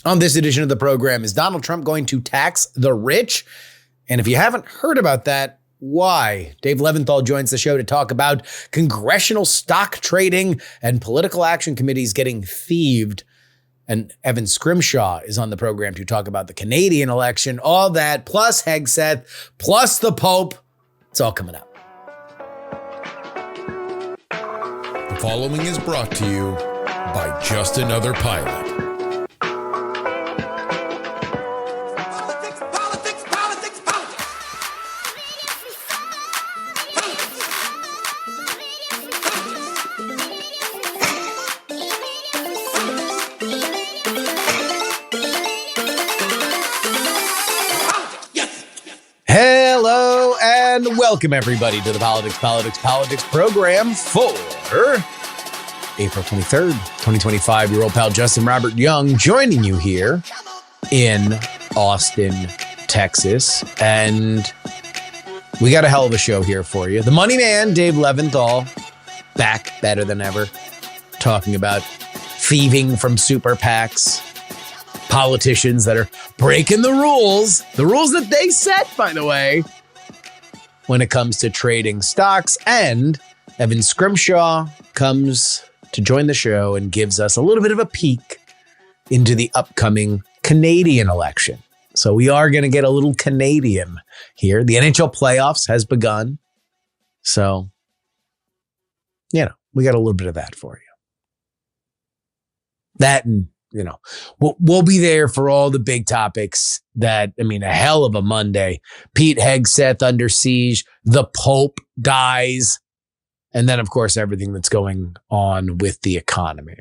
On this edition of the program, is Donald Trump going to tax the rich? And if you haven't heard about that, why? Dave Leventhal joins the show to talk about congressional stock trading and political action committees getting thieved. And Evan Scrimshaw is on the program to talk about the Canadian election, all that, plus Hegseth, plus the Pope. It's all coming up. The following is brought to you by Just Another Pilot. Hello and welcome everybody to the Politics program for April 23rd, 2025. Your old pal Justin Robert Young joining you here in Austin, Texas. And we got a hell of a show here for you. The money man, Dave Leventhal, back better than ever, talking about thieving from super PACs. Politicians that are breaking the rules that they set, by the way, when it comes to trading stocks. And Evan Scrimshaw comes to join the show and gives us a little bit of a peek into the upcoming Canadian election. So we are going to get a little Canadian here. The NHL playoffs has begun. So, we got a little bit of that for you. That and we'll be there for all the big topics a hell of a Monday. Pete Hegseth under siege. The Pope dies. And then, of course, everything that's going on with the economy.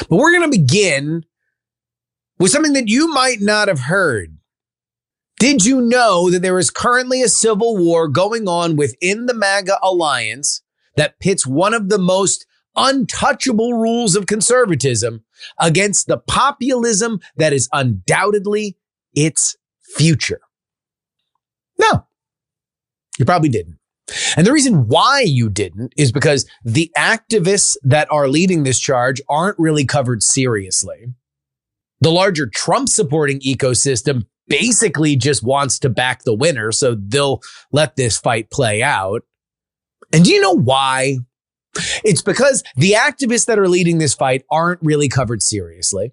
But we're going to begin with something that you might not have heard. Did you know that there is currently a civil war going on within the MAGA alliance that pits one of the most untouchable rules of conservatism against the populism that is undoubtedly its future? No, you probably didn't. And the reason why you didn't is because the activists that are leading this charge aren't really covered seriously. The larger Trump supporting ecosystem basically just wants to back the winner, so they'll let this fight play out. And do you know why? It's because the activists that are leading this fight aren't really covered seriously.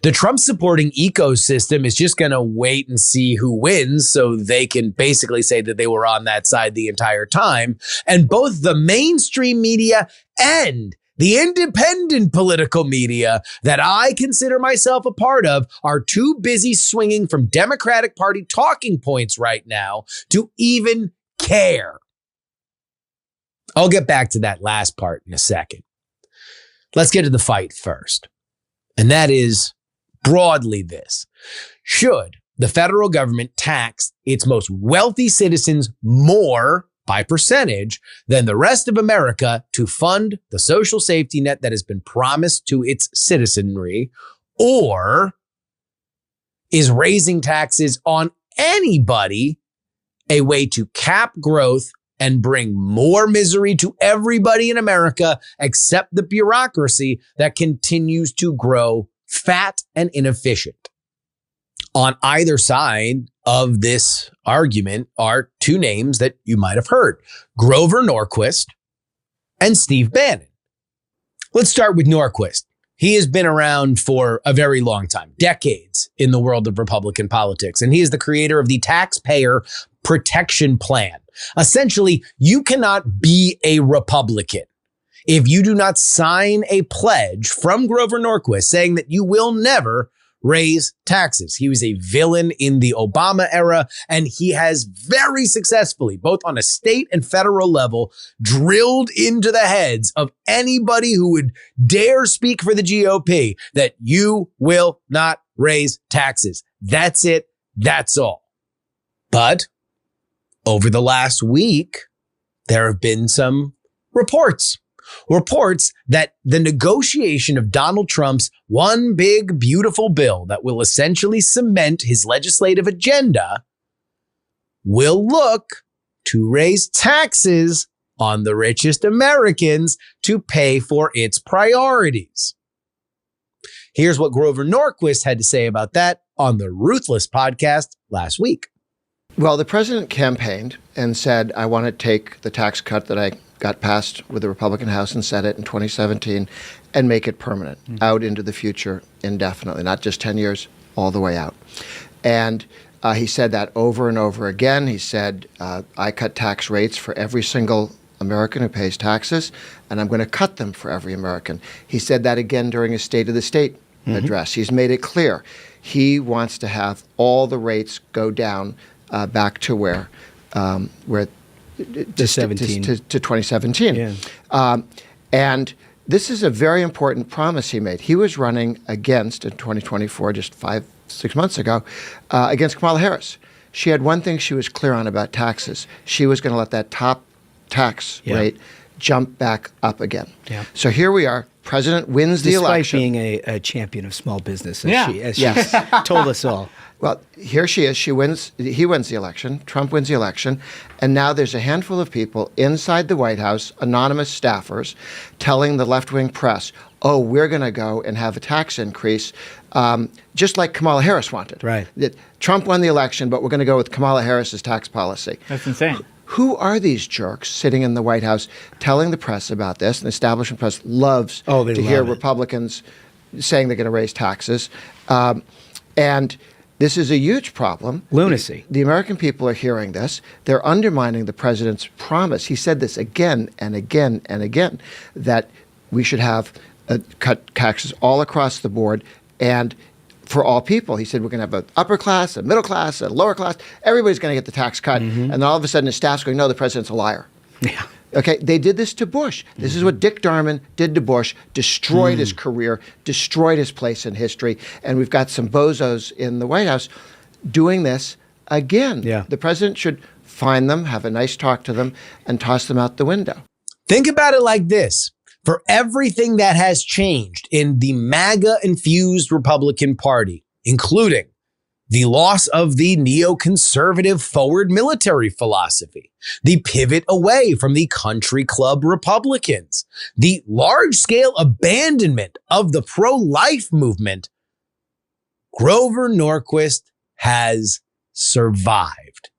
The Trump supporting ecosystem is just going to wait and see who wins so they can basically say that they were on that side the entire time. And both the mainstream media and the independent political media that I consider myself a part of are too busy swinging from Democratic Party talking points right now to even care. I'll get back to that last part in a second. Let's get to the fight first. And that is broadly this. Should the federal government tax its most wealthy citizens more by percentage than the rest of America to fund the social safety net that has been promised to its citizenry? Or is raising taxes on anybody a way to cap growth and bring more misery to everybody in America except the bureaucracy that continues to grow fat and inefficient? On either side of this argument are two names that you might have heard: Grover Norquist and Steve Bannon. Let's start with Norquist. He has been around for a very long time, decades in the world of Republican politics, and he is the creator of the Taxpayer Protection Plan. Essentially, you cannot be a Republican if you do not sign a pledge from Grover Norquist saying that you will never raise taxes. He was a villain in the Obama era, and he has very successfully, both on a state and federal level, drilled into the heads of anybody who would dare speak for the GOP that you will not raise taxes. That's it. That's all. But over the last week, there have been some reports that the negotiation of Donald Trump's one big, beautiful bill that will essentially cement his legislative agenda will look to raise taxes on the richest Americans to pay for its priorities. Here's what Grover Norquist had to say about that on the Ruthless podcast last week. Well, the president campaigned and said, I want to take the tax cut that I got passed with the Republican House and Senate in 2017 and make it permanent out into the future indefinitely, not just 10 years, all the way out. And he said that over and over again. He said, I cut tax rates for every single American who pays taxes, and I'm going to cut them for every American. He said that again during his State of the State address. He's made it clear. He wants to have all the rates go down back to where to 2017. Yeah. And this is a very important promise he made. He was running against, in 2024, just 5-6 months ago, against Kamala Harris. She had one thing she was clear on about taxes. She was going to let that top tax rate jump back up again. Yeah. So here we are. President wins the election. Despite being a champion of small business, as she told us all. Well, here she is. She wins. He wins the election. Trump wins the election. And now there's a handful of people inside the White House, anonymous staffers, telling the left-wing press, oh, we're going to go and have a tax increase, just like Kamala Harris wanted. Right. That Trump won the election, but we're going to go with Kamala Harris's tax policy. That's insane. Who are these jerks sitting in the White House telling the press about this? And the establishment press loves to hear Republicans saying they're going to raise taxes. And this is a huge problem. Lunacy. The American people are hearing this. They're undermining the president's promise. He said this again and again and again, that we should have cut taxes all across the board and for all people. He said we're going to have an upper class, a middle class, a lower class. Everybody's going to get the tax cut. And then all of a sudden his staff's going, no, the president's a liar. Yeah. Okay, they did this to Bush. This is what Dick Darman did to Bush, destroyed his career, destroyed his place in history. And we've got some bozos in the White House doing this again. Yeah. The president should find them, have a nice talk to them, and toss them out the window. Think about it like this. For everything that has changed in the MAGA-infused Republican Party, including the loss of the neoconservative forward military philosophy, the pivot away from the country club Republicans, the large-scale abandonment of the pro-life movement, Grover Norquist has survived.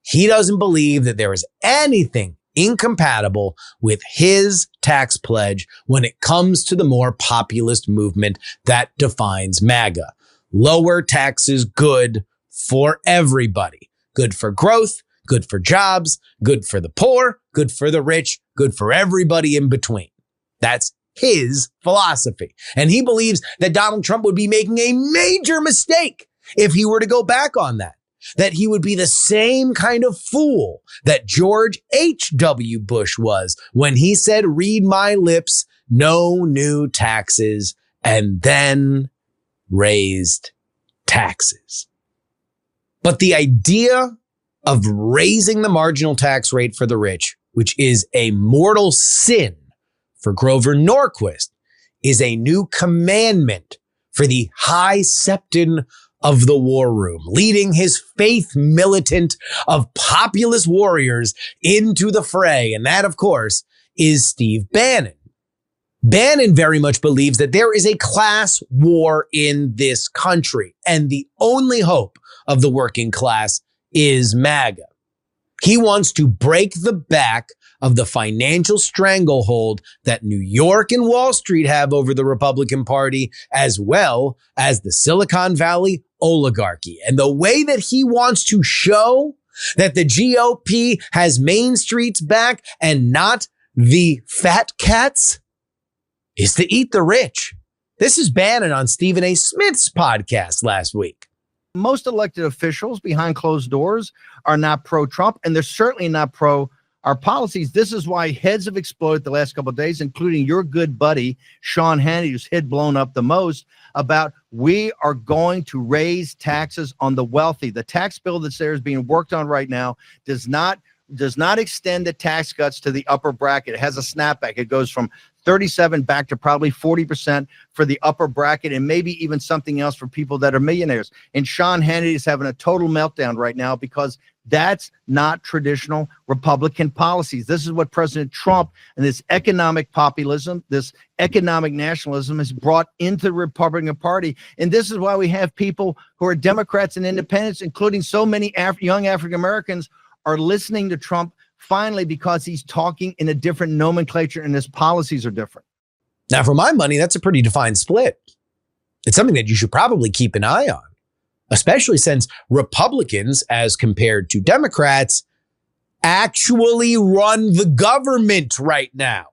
He doesn't believe that there is anything incompatible with his tax pledge when it comes to the more populist movement that defines MAGA. Lower taxes good for everybody. Good for growth, good for jobs, good for the poor, good for the rich, good for everybody in between. That's his philosophy. And he believes that Donald Trump would be making a major mistake if he were to go back on that. That he would be the same kind of fool that George H.W. Bush was when he said, read my lips, no new taxes, and then raised taxes. But the idea of raising the marginal tax rate for the rich, which is a mortal sin for Grover Norquist, is a new commandment for the high septon of the war room, leading his faith militant of populist warriors into the fray. And that, of course, is Steve Bannon. Bannon very much believes that there is a class war in this country, and the only hope of the working class is MAGA. He wants to break the back of the financial stranglehold that New York and Wall Street have over the Republican Party, as well as the Silicon Valley oligarchy. And the way that he wants to show that the GOP has Main Street's back and not the fat cats is to eat the rich. This is Bannon on Stephen A. Smith's podcast last week. Most elected officials behind closed doors are not pro-Trump, and they're certainly not pro our policies. This is why heads have exploded the last couple of days, including your good buddy, Sean Hannity, whose head blown up the most, about we are going to raise taxes on the wealthy. The tax bill that's there is being worked on right now does not extend the tax cuts to the upper bracket. It has a snapback. It goes from 37 back to probably 40% for the upper bracket, and maybe even something else for people that are millionaires. And Sean Hannity is having a total meltdown right now because That's not traditional Republican policies. This is what President Trump and this economic populism, this economic nationalism has brought into the Republican Party. And this is why we have people who are Democrats and independents, including so many young African Americans, are listening to Trump finally because he's talking in a different nomenclature and his policies are different. Now, for my money, that's a pretty defined split. It's something that you should probably keep an eye on, especially since Republicans, as compared to Democrats, actually run the government right now.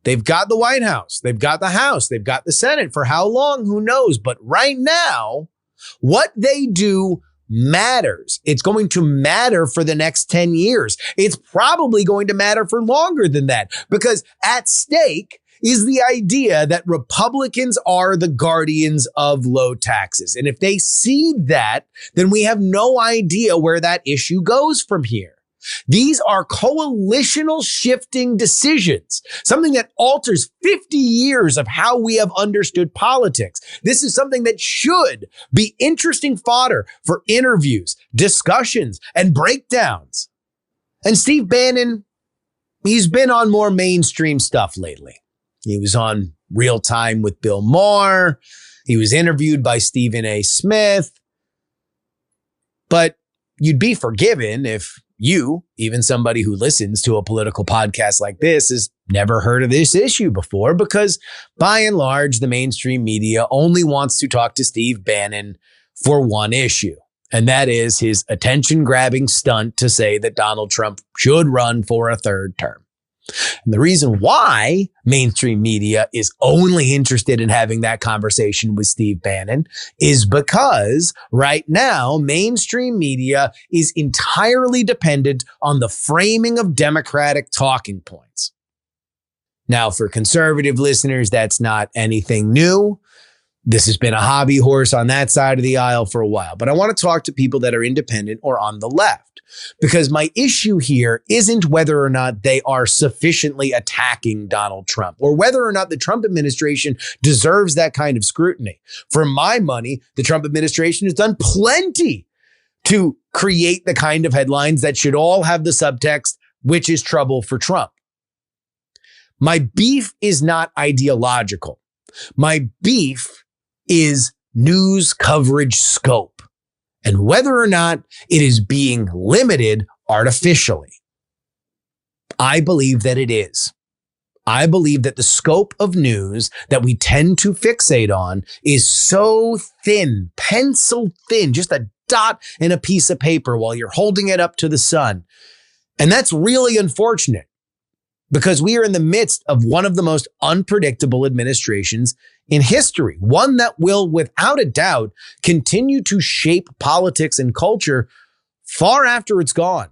They've got the White House, they've got the House, they've got the Senate. For how long? Who knows? But right now, what they do matters. It's going to matter for the next 10 years. It's probably going to matter for longer than that, because at stake is the idea that Republicans are the guardians of low taxes. And if they cede that, then we have no idea where that issue goes from here. These are coalitional shifting decisions, something that alters 50 years of how we have understood politics. This is something that should be interesting fodder for interviews, discussions, and breakdowns. And Steve Bannon, he's been on more mainstream stuff lately. He was on Real Time with Bill Maher. He was interviewed by Stephen A. Smith. But you'd be forgiven if you, even somebody who listens to a political podcast like this, has never heard of this issue before, because by and large, the mainstream media only wants to talk to Steve Bannon for one issue. And that is his attention-grabbing stunt to say that Donald Trump should run for a third term. And the reason why mainstream media is only interested in having that conversation with Steve Bannon is because right now, mainstream media is entirely dependent on the framing of Democratic talking points. Now, for conservative listeners, that's not anything new. This has been a hobby horse on that side of the aisle for a while. But I want to talk to people that are independent or on the left, because my issue here isn't whether or not they are sufficiently attacking Donald Trump or whether or not the Trump administration deserves that kind of scrutiny. For my money, the Trump administration has done plenty to create the kind of headlines that should all have the subtext, which is trouble for Trump. My beef is not ideological. My beef is news coverage scope and whether or not it is being limited artificially. I believe that it is. I believe that the scope of news that we tend to fixate on is so thin, pencil thin, just a dot in a piece of paper while you're holding it up to the sun. And that's really unfortunate, because we are in the midst of one of the most unpredictable administrations in history, one that will, without a doubt, continue to shape politics and culture far after it's gone.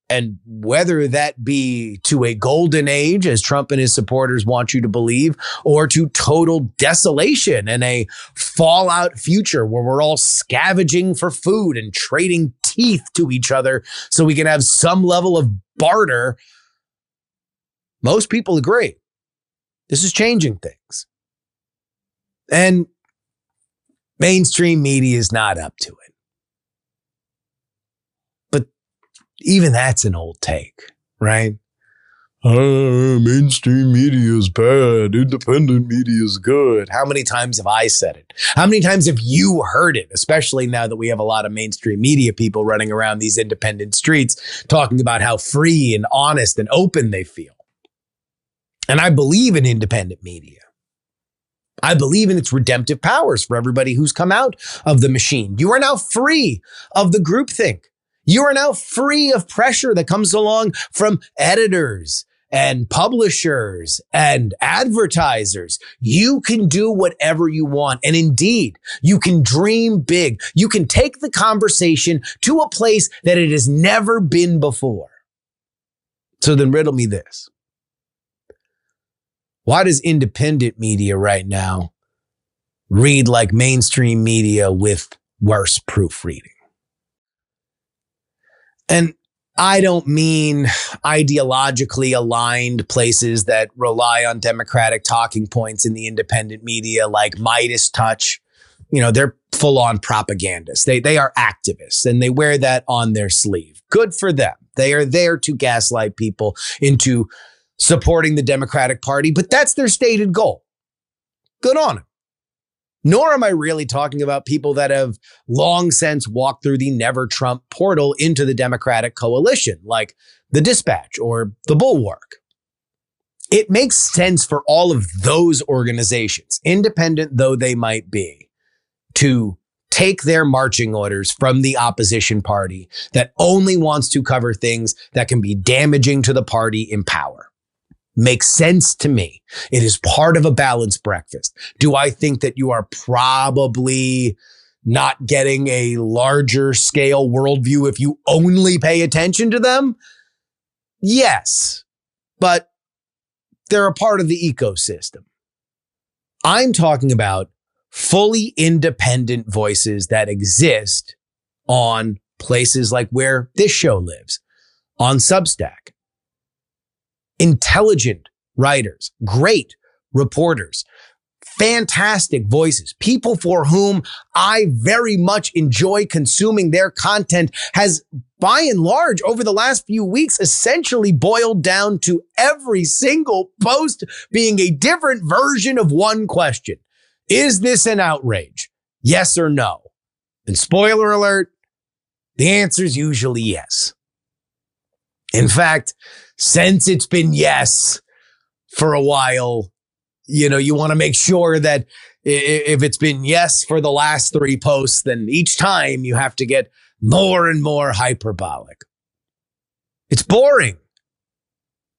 And whether that be to a golden age, as Trump and his supporters want you to believe, or to total desolation and a fallout future where we're all scavenging for food and trading teeth to each other so we can have some level of barter, most people agree this is changing things. And mainstream media is not up to it. But even that's an old take, right? Mainstream media is bad. Independent media is good. How many times have I said it? How many times have you heard it? Especially now that we have a lot of mainstream media people running around these independent streets talking about how free and honest and open they feel. And I believe in independent media. I believe in its redemptive powers for everybody who's come out of the machine. You are now free of the groupthink. You are now free of pressure that comes along from editors and publishers and advertisers. You can do whatever you want. And indeed, you can dream big. You can take the conversation to a place that it has never been before. So then riddle me this. Why does independent media right now read like mainstream media with worse proofreading? And I don't mean ideologically aligned places that rely on Democratic talking points in the independent media like Midas Touch. You know, they're full-on propagandists. They are activists, and they wear that on their sleeve. Good for them. They are there to gaslight people into supporting the Democratic Party, but that's their stated goal. Good on them. Nor am I really talking about people that have long since walked through the Never Trump portal into the Democratic coalition, like the Dispatch or the Bulwark. It makes sense for all of those organizations, independent though they might be, to take their marching orders from the opposition party that only wants to cover things that can be damaging to the party in power. Makes sense to me. It is part of a balanced breakfast. Do I think that you are probably not getting a larger scale worldview if you only pay attention to them? Yes, but they're a part of the ecosystem. I'm talking about fully independent voices that exist on places like where this show lives, on Substack. Intelligent writers, great reporters, fantastic voices, people for whom I very much enjoy consuming their content has, by and large, over the last few weeks, essentially boiled down to every single post being a different version of one question. Is this an outrage? Yes or no? And spoiler alert, the answer is usually yes. In fact, since it's been yes for a while, you want to make sure that if it's been yes for the last 3 posts, then each time you have to get more and more hyperbolic. It's boring.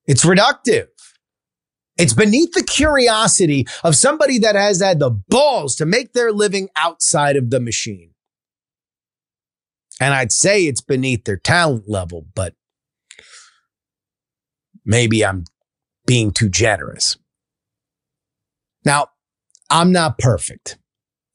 It's reductive. It's beneath the curiosity of somebody that has had the balls to make their living outside of the machine. And I'd say it's beneath their talent level, but maybe I'm being too generous. Now, I'm not perfect.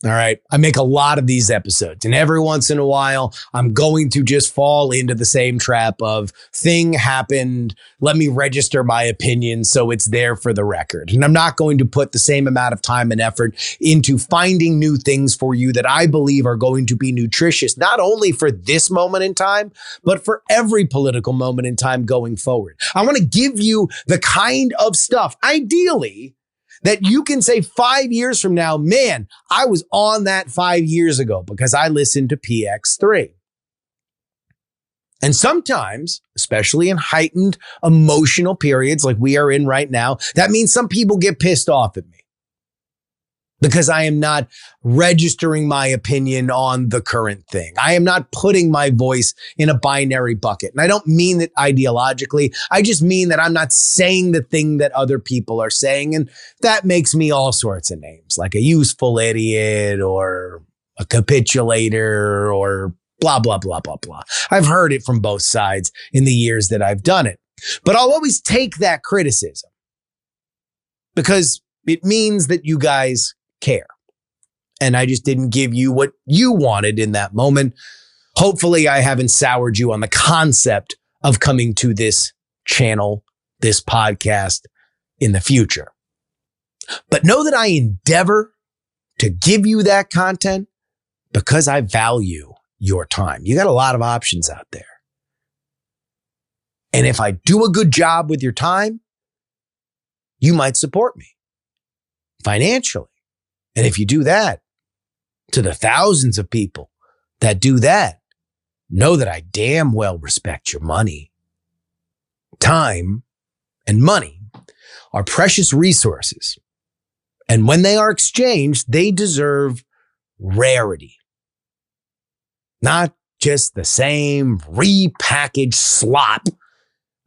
All right. I make a lot of these episodes, and every once in a while, I'm going to just fall into the same trap of thing happened. Let me register my opinion so it's there for the record. And I'm not going to put the same amount of time and effort into finding new things for you that I believe are going to be nutritious, not only for this moment in time, but for every political moment in time going forward. I want to give you the kind of stuff, ideally, that you can say 5 years from now, man, I was on that 5 years ago because I listened to PX3. And sometimes, especially in heightened emotional periods like we are in right now, that means some people get pissed off at me because I am not registering my opinion on the current thing. I am not putting my voice in a binary bucket. And I don't mean that ideologically. I just mean that I'm not saying the thing that other people are saying. And that makes me all sorts of names, like a useful idiot or a capitulator or blah, blah, blah, blah, blah. I've heard it from both sides in the years that I've done it. But I'll always take that criticism because it means that you guys care. And I just didn't give you what you wanted in that moment. Hopefully I haven't soured you on the concept of coming to this channel, this podcast in the future. But know that I endeavor to give you that content because I value your time. You got a lot of options out there. And if I do a good job with your time, you might support me financially. And if you do that, to the thousands of people that do that, know that I damn well respect your money. Time and money are precious resources. And when they are exchanged, they deserve rarity. Not just the same repackaged slop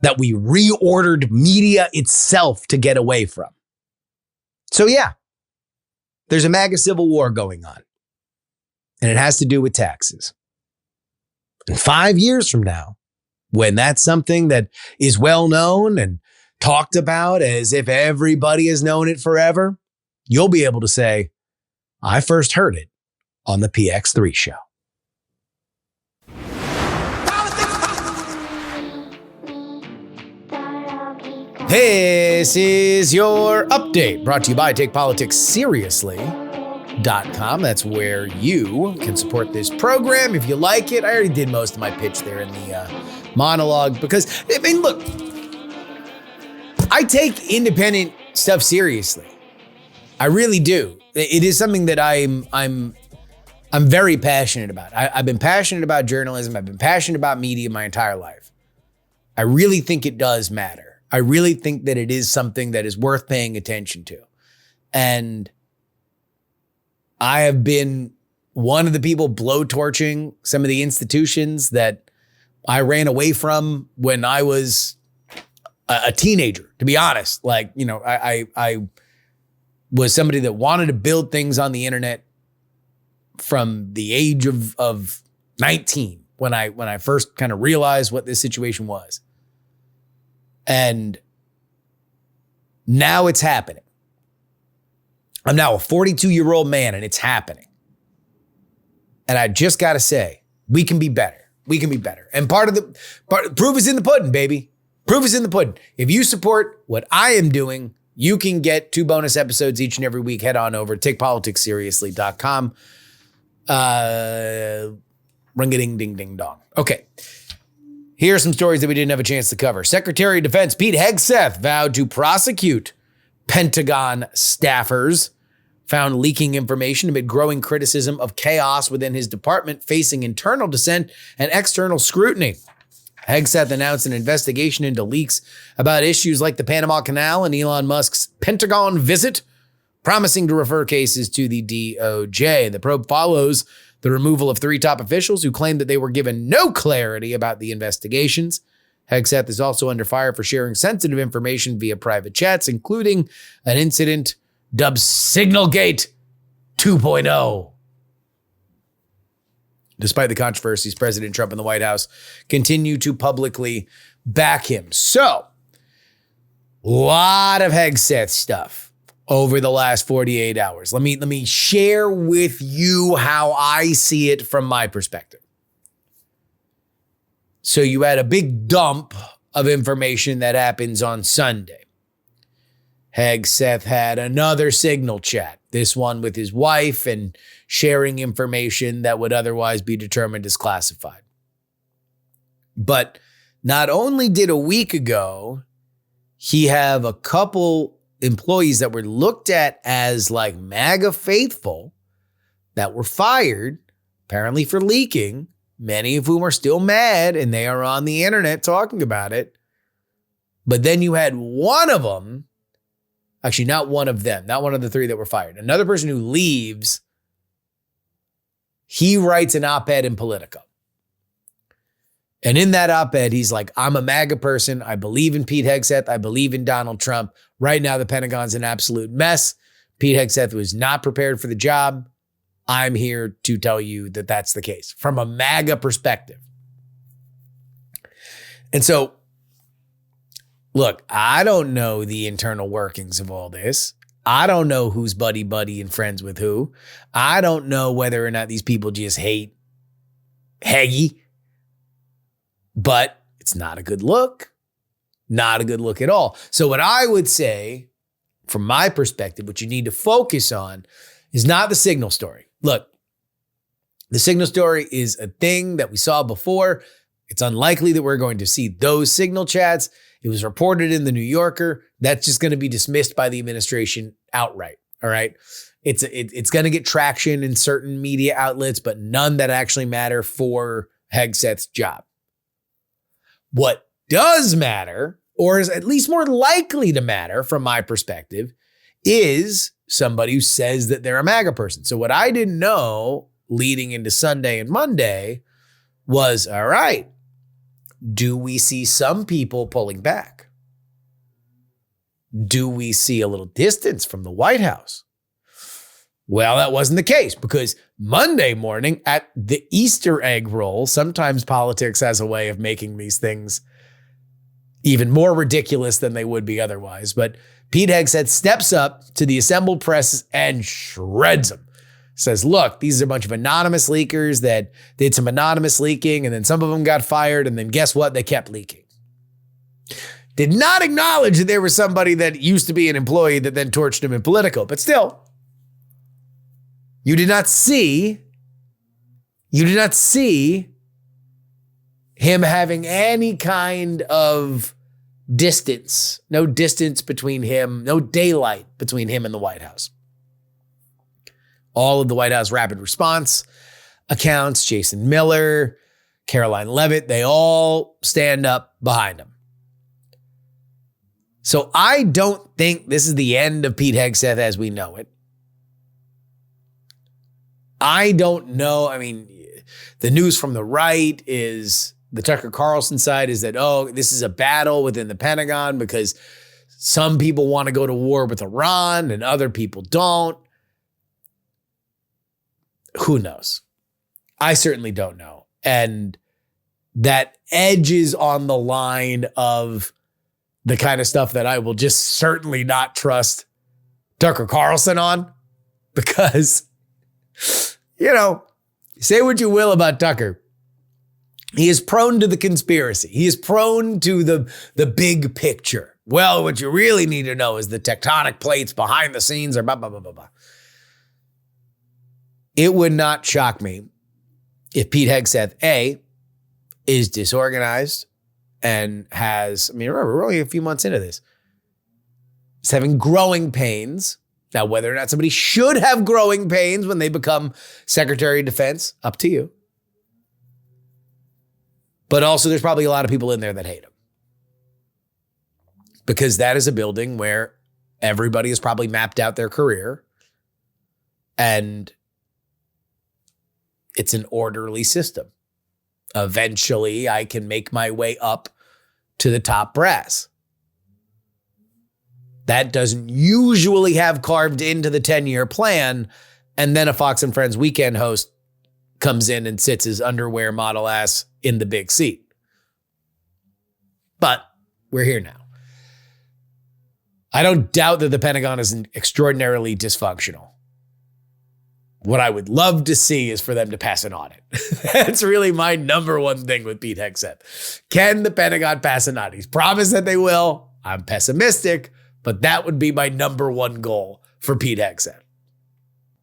that we reordered media itself to get away from. So yeah. There's a MAGA civil war going on, and it has to do with taxes. And 5 years from now, when that's something that is well known and talked about as if everybody has known it forever, you'll be able to say, I first heard it on the PX3 show. This is your update, brought to you by Take Politics Seriously. conservatism.com. That's where you can support this program if you like it. I already did most of my pitch there in the monologue because, I mean, look, I take independent stuff seriously. I really do. It is something that I'm very passionate about. I've been passionate about journalism. I've been passionate about media my entire life. I really think it does matter. I really think that it is something that is worth paying attention to. And I have been one of the people blowtorching some of the institutions that I ran away from when I was a teenager, to be honest. Like, you know, I was somebody that wanted to build things on the internet from the age of 19 when I first kind of realized what this situation was. And now it's happening. I'm now a 42-year-old man and it's happening. And I just got to say, we can be better. We can be better. And part of the proof is in the pudding, baby. Proof is in the pudding. If you support what I am doing, you can get 2 bonus episodes each and every week. Head on over to takepoliticsseriously.com. Ring-a-ding, ding, ding, dong. Okay. Here are some stories that we didn't have a chance to cover. Secretary of Defense Pete Hegseth vowed to prosecute Pentagon staffers found leaking information amid growing criticism of chaos within his department, facing internal dissent and external scrutiny. Hegseth announced an investigation into leaks about issues like the Panama Canal and Elon Musk's Pentagon visit, promising to refer cases to the DOJ. The probe follows the removal of 3 top officials who claimed that they were given no clarity about the investigations. Hegseth is also under fire for sharing sensitive information via private chats, including an incident dubbed Signalgate 2.0. Despite the controversies, President Trump and the White House continue to publicly back him. So, a lot of Hegseth stuff over the last 48 hours. Let me share with you how I see it from my perspective. So you had a big dump of information that happens on Sunday. Hegseth had another Signal chat, this one with his wife, and sharing information that would otherwise be determined as classified. But not only did a week ago he have a couple employees that were looked at as like MAGA faithful that were fired, apparently for leaking, many of whom are still mad and they are on the internet talking about it. But then you had one of them, actually not one of them, not one of the 3 that were fired, another person who leaves. He writes an op-ed in Politico. And in that op-ed, he's like, I'm a MAGA person. I believe in Pete Hegseth. I believe in Donald Trump. Right now, the Pentagon's an absolute mess. Pete Hegseth was not prepared for the job. I'm here to tell you that that's the case from a MAGA perspective. And so, look, I don't know the internal workings of all this. I don't know who's buddy and friends with who. I don't know whether or not these people just hate Heggy. But it's not a good look. Not a good look at all. So what I would say, from my perspective, what you need to focus on is not the Signal story. Look, the Signal story is a thing that we saw before. It's unlikely that we're going to see those Signal chats. It was reported in the New Yorker. That's just going to be dismissed by the administration outright. All right. It's going to get traction in certain media outlets, but none that actually matter for Hegseth's job. What does matter, or is at least more likely to matter from my perspective, is somebody who says that they're a MAGA person. So what I didn't know leading into Sunday and Monday was, all right, do we see some people pulling back? Do we see a little distance from the White House? Well, that wasn't the case, because Monday morning at the Easter egg roll, sometimes politics has a way of making these things even more ridiculous than they would be otherwise. But Pete Hegseth steps up to the assembled press and shreds them. Says, look, these are a bunch of anonymous leakers that did some anonymous leaking, and then some of them got fired, and then guess what? They kept leaking. Did not acknowledge that there was somebody that used to be an employee that then torched him in Politico, but still. You did not see him having any kind of distance, no distance between him, no daylight between him and the White House. All of the White House rapid response accounts, Jason Miller, Caroline Levitt, they all stand up behind him. So I don't think this is the end of Pete Hegseth as we know it. I don't know. I mean, the news from the right is, the Tucker Carlson side is that, oh, this is a battle within the Pentagon because some people want to go to war with Iran and other people don't. Who knows? I certainly don't know. And that edges on the line of the kind of stuff that I will just certainly not trust Tucker Carlson on, because, say what you will about Tucker. He is prone to the conspiracy. He is prone to the big picture. Well, what you really need to know is the tectonic plates behind the scenes are blah, blah, blah, blah, blah. It would not shock me if Pete Hegseth, A, is disorganized and has, remember, we're only a few months into this. He's having growing pains. Now, whether or not somebody should have growing pains when they become Secretary of Defense, up to you. But also, there's probably a lot of people in there that hate him. Because that is a building where everybody has probably mapped out their career. And it's an orderly system. Eventually, I can make my way up to the top brass. That doesn't usually have carved into the 10-year plan. And then a Fox and Friends weekend host comes in and sits his underwear model ass in the big seat. But we're here now. I don't doubt that the Pentagon is extraordinarily dysfunctional. What I would love to see is for them to pass an audit. That's really my number one thing with Pete Hegseth. Can the Pentagon pass an audit? He's promised that they will. I'm pessimistic, but that would be my number one goal for Pete Hegseth.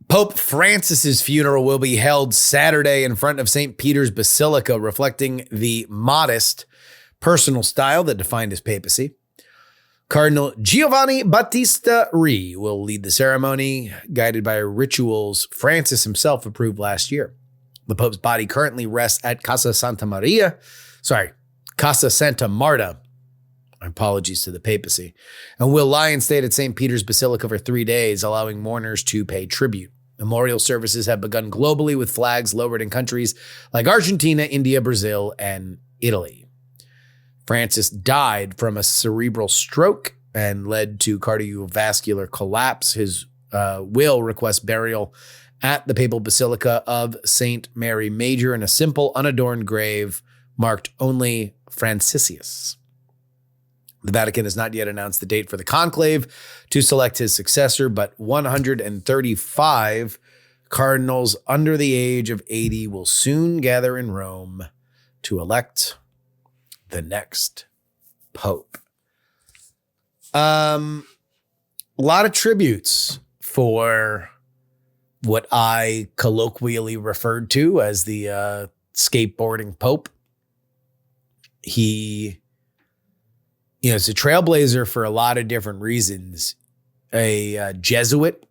Pope Francis's funeral will be held Saturday in front of St. Peter's Basilica, reflecting the modest personal style that defined his papacy. Cardinal Giovanni Battista Re will lead the ceremony, guided by rituals Francis himself approved last year. The Pope's body currently rests at Casa Santa Marta. Apologies to the papacy. And will lie in state at St. Peter's Basilica for 3 days, allowing mourners to pay tribute. Memorial services have begun globally with flags lowered in countries like Argentina, India, Brazil, and Italy. Francis died from a cerebral stroke and led to cardiovascular collapse. His will requests burial at the Papal Basilica of St. Mary Major in a simple, unadorned grave marked only Franciscus. The Vatican has not yet announced the date for the conclave to select his successor, but 135 cardinals under the age of 80 will soon gather in Rome to elect the next pope. A lot of tributes for what I colloquially referred to as the skateboarding pope. He is a trailblazer for a lot of different reasons. A Jesuit.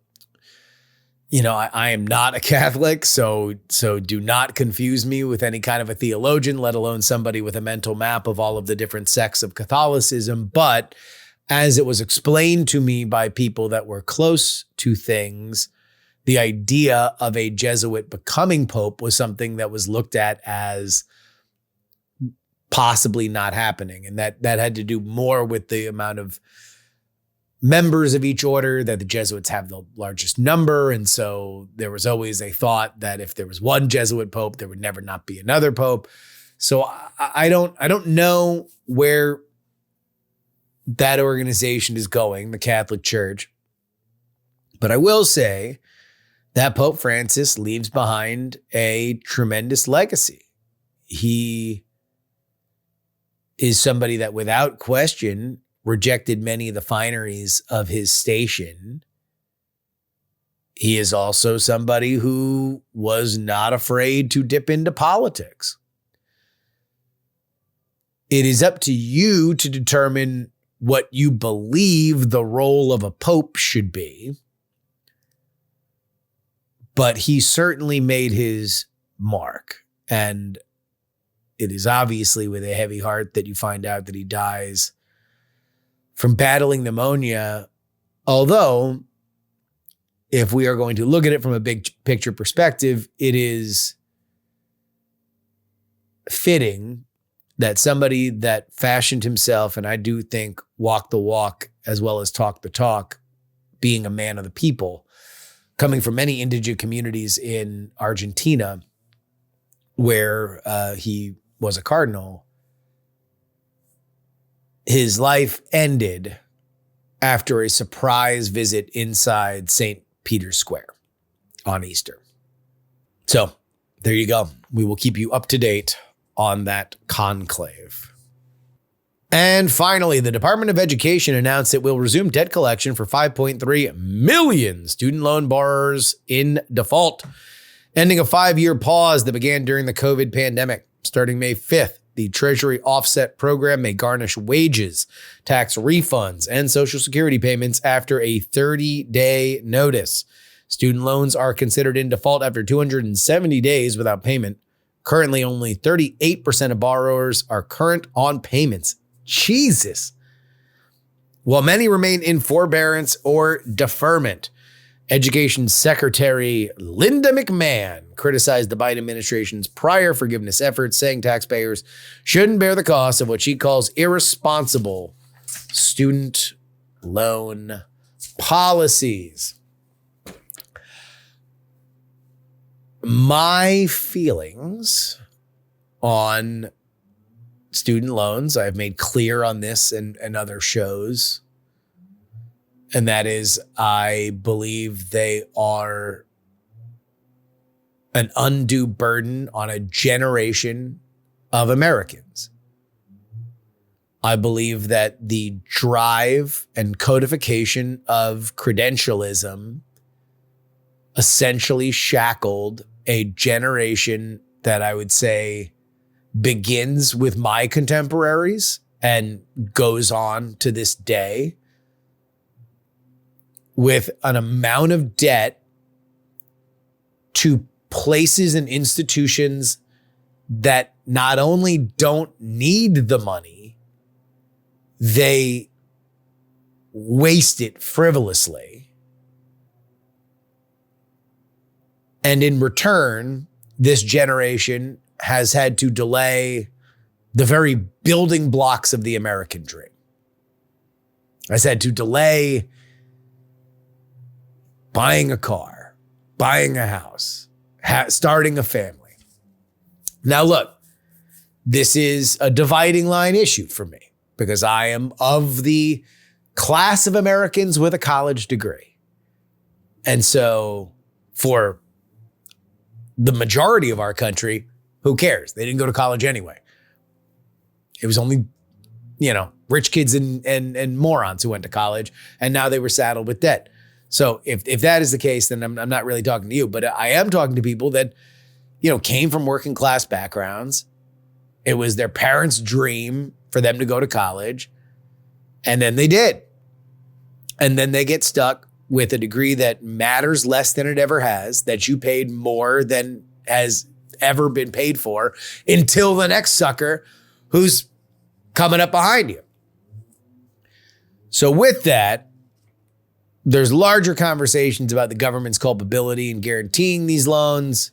I am not a Catholic, so do not confuse me with any kind of a theologian, let alone somebody with a mental map of all of the different sects of Catholicism. But as it was explained to me by people that were close to things, the idea of a Jesuit becoming pope was something that was looked at as possibly not happening. And that had to do more with the amount of members of each order, that the Jesuits have the largest number. And so there was always a thought that if there was one Jesuit pope, there would never not be another pope. So I don't know where that organization is going, the Catholic Church. But I will say that Pope Francis leaves behind a tremendous legacy. He is somebody that without question rejected many of the fineries of his station he is also somebody who was not afraid to dip into politics. It is up to you to determine what you believe the role of a pope should be. But he certainly made his mark. And it is obviously with a heavy heart that you find out that he dies from battling pneumonia. Although, if we are going to look at it from a big picture perspective, it is fitting that somebody that fashioned himself, and I do think walked the walk as well as talked the talk, being a man of the people, coming from many indigenous communities in Argentina, where he was a cardinal, his life ended after a surprise visit inside St. Peter's Square on Easter. So there you go. We will keep you up to date on that conclave. And finally, the Department of Education announced it will resume debt collection for 5.3 million student loan borrowers in default, ending a 5-year pause that began during the COVID pandemic. Starting May 5th, the Treasury Offset Program may garnish wages, tax refunds, and Social Security payments after a 30-day notice. Student loans are considered in default after 270 days without payment. Currently, only 38% of borrowers are current on payments. Jesus. While many remain in forbearance or deferment, Education Secretary Linda McMahon criticized the Biden administration's prior forgiveness efforts, saying taxpayers shouldn't bear the cost of what she calls irresponsible student loan policies. My feelings on student loans, I've made clear on this and other shows. And that is, I believe they are an undue burden on a generation of Americans. I believe that the drive and codification of credentialism essentially shackled a generation that I would say begins with my contemporaries and goes on to this day with an amount of debt to places and institutions that not only don't need the money, they waste it frivolously. And in return, this generation has had to delay the very building blocks of the American dream. Has had to delay buying a car, buying a house, starting a family. Now, look, this is a dividing line issue for me because I am of the class of Americans with a college degree. And so for the majority of our country, who cares? They didn't go to college anyway. It was only, rich kids and morons who went to college, and now they were saddled with debt. So if that is the case, then I'm not really talking to you, but I am talking to people that, came from working class backgrounds. It was their parents' dream for them to go to college, and then they did. And then they get stuck with a degree that matters less than it ever has, that you paid more than has ever been paid for until the next sucker who's coming up behind you. So with that, there's larger conversations about the government's culpability in guaranteeing these loans.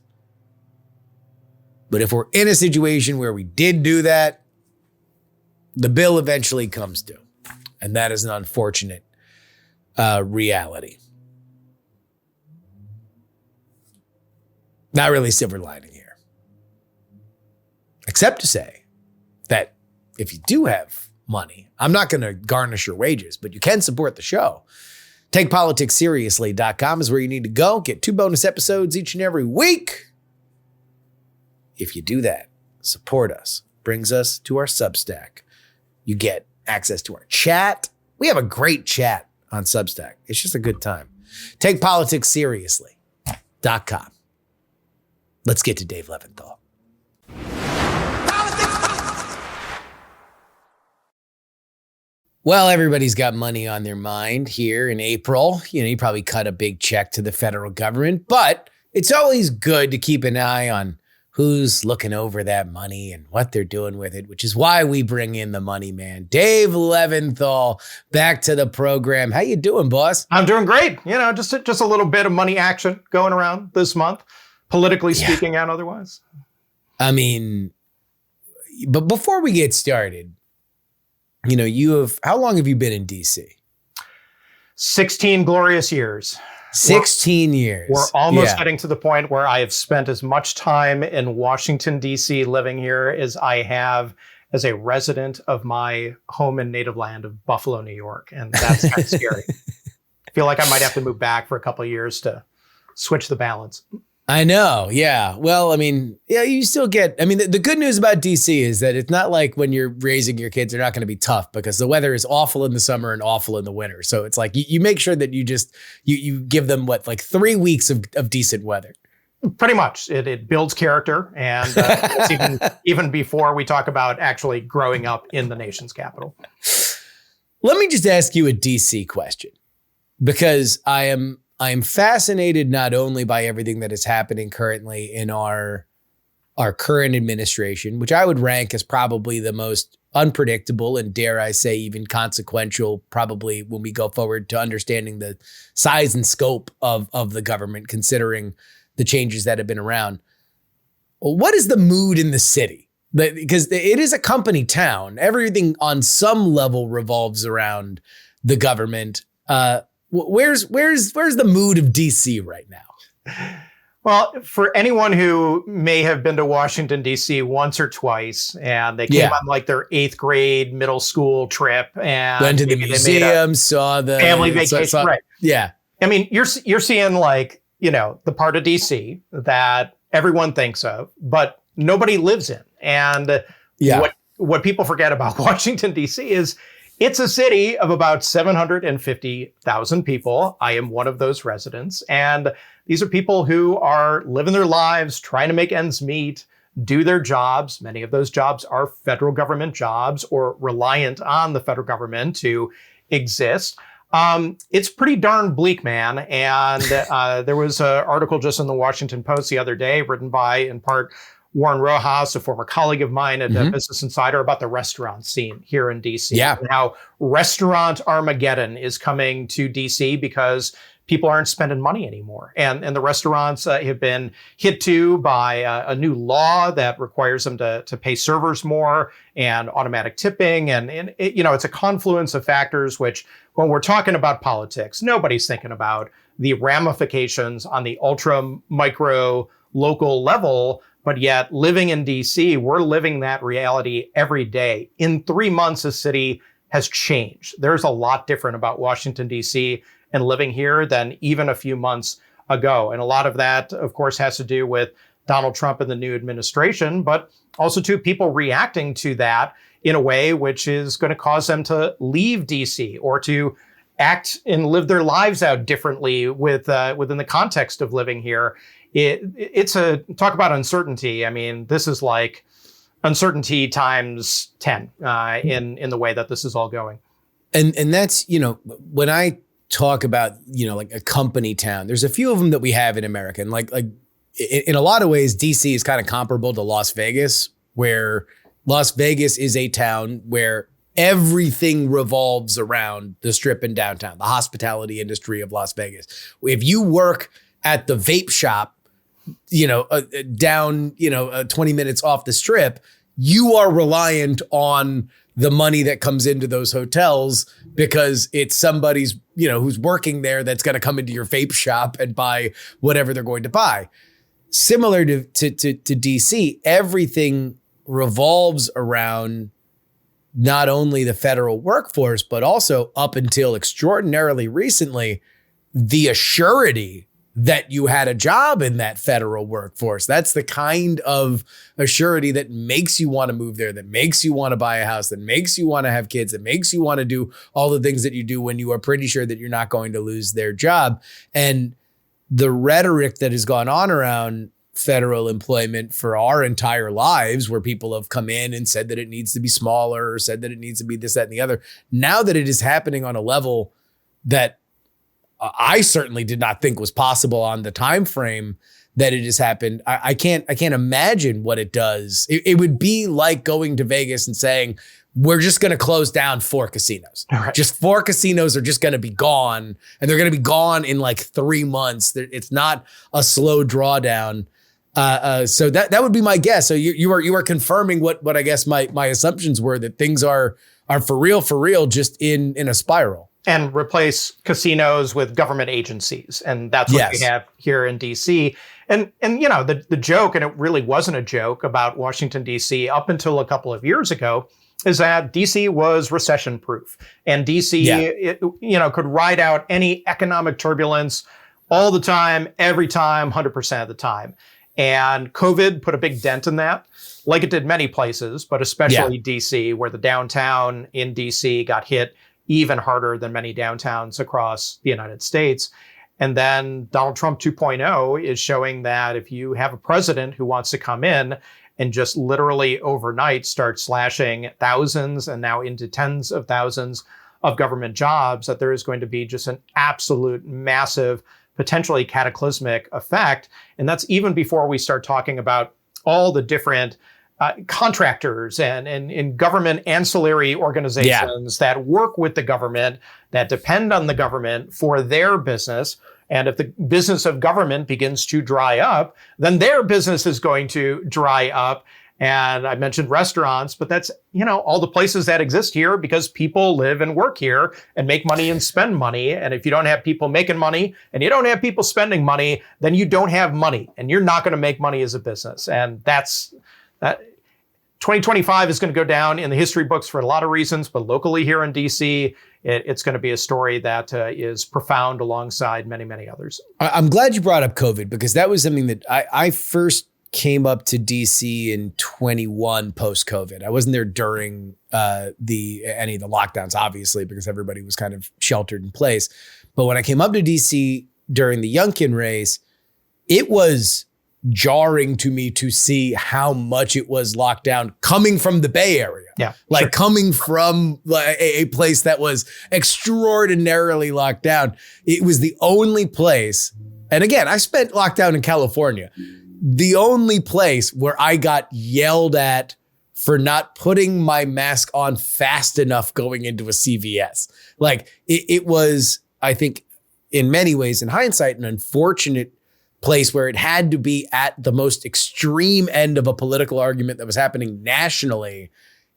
But if we're in a situation where we did do that, the bill eventually comes due. And that is an unfortunate reality. Not really silver lining here. Except to say that if you do have money, I'm not going to garnish your wages, but you can support the show. TakePoliticsSeriously.com is where you need to go. Get 2 bonus episodes each and every week. If you do that, support us. Brings us to our Substack. You get access to our chat. We have a great chat on Substack. It's just a good time. Take politics seriously.com. Let's get to Dave Leventhal. Well, everybody's got money on their mind here in April. You probably cut a big check to the federal government, but it's always good to keep an eye on who's looking over that money and what they're doing with it, which is why we bring in the money man, Dave Leventhal, back to the program. How you doing, boss? I'm doing great. Just a little bit of money action going around this month, politically speaking and otherwise. I mean, but before we get started, how long have you been in DC? 16 glorious years. 16 years. We're almost getting to the point where I have spent as much time in Washington, D.C. living here as I have as a resident of my home and native land of Buffalo, New York. And that's kind of scary. I feel like I might have to move back for a couple of years to switch the balance. I know. Yeah. Well, you still get, the good news about DC is that it's not like when you're raising your kids, they're not going to be tough because the weather is awful in the summer and awful in the winter. So it's like you make sure that you give them 3 weeks of decent weather. Pretty much. It builds character. And it's even before we talk about actually growing up in the nation's capital. Let me just ask you a DC question because I am fascinated not only by everything that is happening currently in our current administration, which I would rank as probably the most unpredictable and, dare I say, even consequential, probably when we go forward to understanding the size and scope of the government, considering the changes that have been around. What is the mood in the city? Because it is a company town. Everything on some level revolves around the government. Where's the mood of DC right now? Well, for anyone who may have been to Washington, D.C. once or twice, and they came on their 8th grade middle school trip and went to the museum, saw the family vacation. Right. Yeah. You're seeing the part of D.C. that everyone thinks of, but nobody lives in. And what people forget about Washington, D.C. is it's a city of about 750,000 people. I am one of those residents. And these are people who are living their lives, trying to make ends meet, do their jobs. Many of those jobs are federal government jobs or reliant on the federal government to exist. It's pretty darn bleak, man. And there was an article just in the Washington Post the other day written by, in part, Warren Rojas, a former colleague of mine at Business Insider, about the restaurant scene here in DC. Yeah. And how restaurant Armageddon is coming to DC because people aren't spending money anymore. And the restaurants have been hit too by a new law that requires them to pay servers more and automatic tipping. And it's a confluence of factors, which when we're talking about politics, nobody's thinking about the ramifications on the ultra micro local level. But yet living in DC, we're living that reality every day. In 3 months, the city has changed. There's a lot different about Washington, DC and living here than even a few months ago. And a lot of that, of course, has to do with Donald Trump and the new administration, but also to people reacting to that in a way which is going to cause them to leave DC or to act and live their lives out differently within the context of living here. It's a talk about uncertainty. This is like uncertainty times 10 in the way that this is all going. And that's, when I talk about, like a company town, there's a few of them that we have in America. And like in a lot of ways, DC is kind of comparable to Las Vegas, where Las Vegas is a town where everything revolves around the Strip and downtown, the hospitality industry of Las Vegas. If you work at the vape shop, down, 20 minutes off the Strip, you are reliant on the money that comes into those hotels because it's somebody's, who's working there that's going to come into your vape shop and buy whatever they're going to buy. Similar to DC, everything revolves around not only the federal workforce, but also up until extraordinarily recently, the assurity that you had a job in that federal workforce. That's the kind of assurity that makes you want to move there, that makes you want to buy a house, that makes you want to have kids, that makes you want to do all the things that you do when you are pretty sure that you're not going to lose their job. And the rhetoric that has gone on around federal employment for our entire lives, where people have come in and said that it needs to be smaller or said that it needs to be this, that, and the other. Now that it is happening on a level that I certainly did not think was possible on the time frame that it has happened, I can't imagine what it does. It would be like going to Vegas and saying, we're just going to close down 4 casinos. Right. Just 4 casinos are just going to be gone, and they're going to be gone in like 3 months. It's not a slow drawdown. So that would be my guess. So you are confirming what I guess my assumptions were, that things are for real, just in a spiral. And replace casinos with government agencies. And that's what we have here in DC. And you know, the joke, and it really wasn't a joke about Washington, DC up until a couple of years ago, is that DC was recession proof. And DC, could ride out any economic turbulence all the time, every time, 100% of the time. And COVID put a big dent in that, like it did many places, but especially DC, where the downtown in DC got hit even harder than many downtowns across the United States. And then Donald Trump 2.0 is showing that if you have a president who wants to come in and just literally overnight start slashing thousands and now into tens of thousands of government jobs, that there is going to be just an absolute massive, potentially cataclysmic effect. And that's even before we start talking about all the different contractors and government ancillary organizations that work with the government, that depend on the government for their business. And if the business of government begins to dry up, then their business is going to dry up. And I mentioned restaurants, but that's, all the places that exist here because people live and work here and make money and spend money. And if you don't have people making money and you don't have people spending money, then you don't have money and you're not going to make money as a business. And that 2025 is going to go down in the history books for a lot of reasons, but locally here in DC, it's going to be a story that is profound alongside many, many others. I'm glad you brought up COVID, because that was something that I first came up to DC in 21 post-COVID. I wasn't there during any of the lockdowns, obviously, because everybody was kind of sheltered in place. But when I came up to DC during the Youngkin race, it was jarring to me to see how much it was locked down coming from the Bay Area. Yeah. Coming from a place that was extraordinarily locked down. It was the only place. And again, I spent lockdown in California. The only place where I got yelled at for not putting my mask on fast enough going into a CVS. It was, I think, in many ways, in hindsight, an unfortunate place where it had to be at the most extreme end of a political argument that was happening nationally.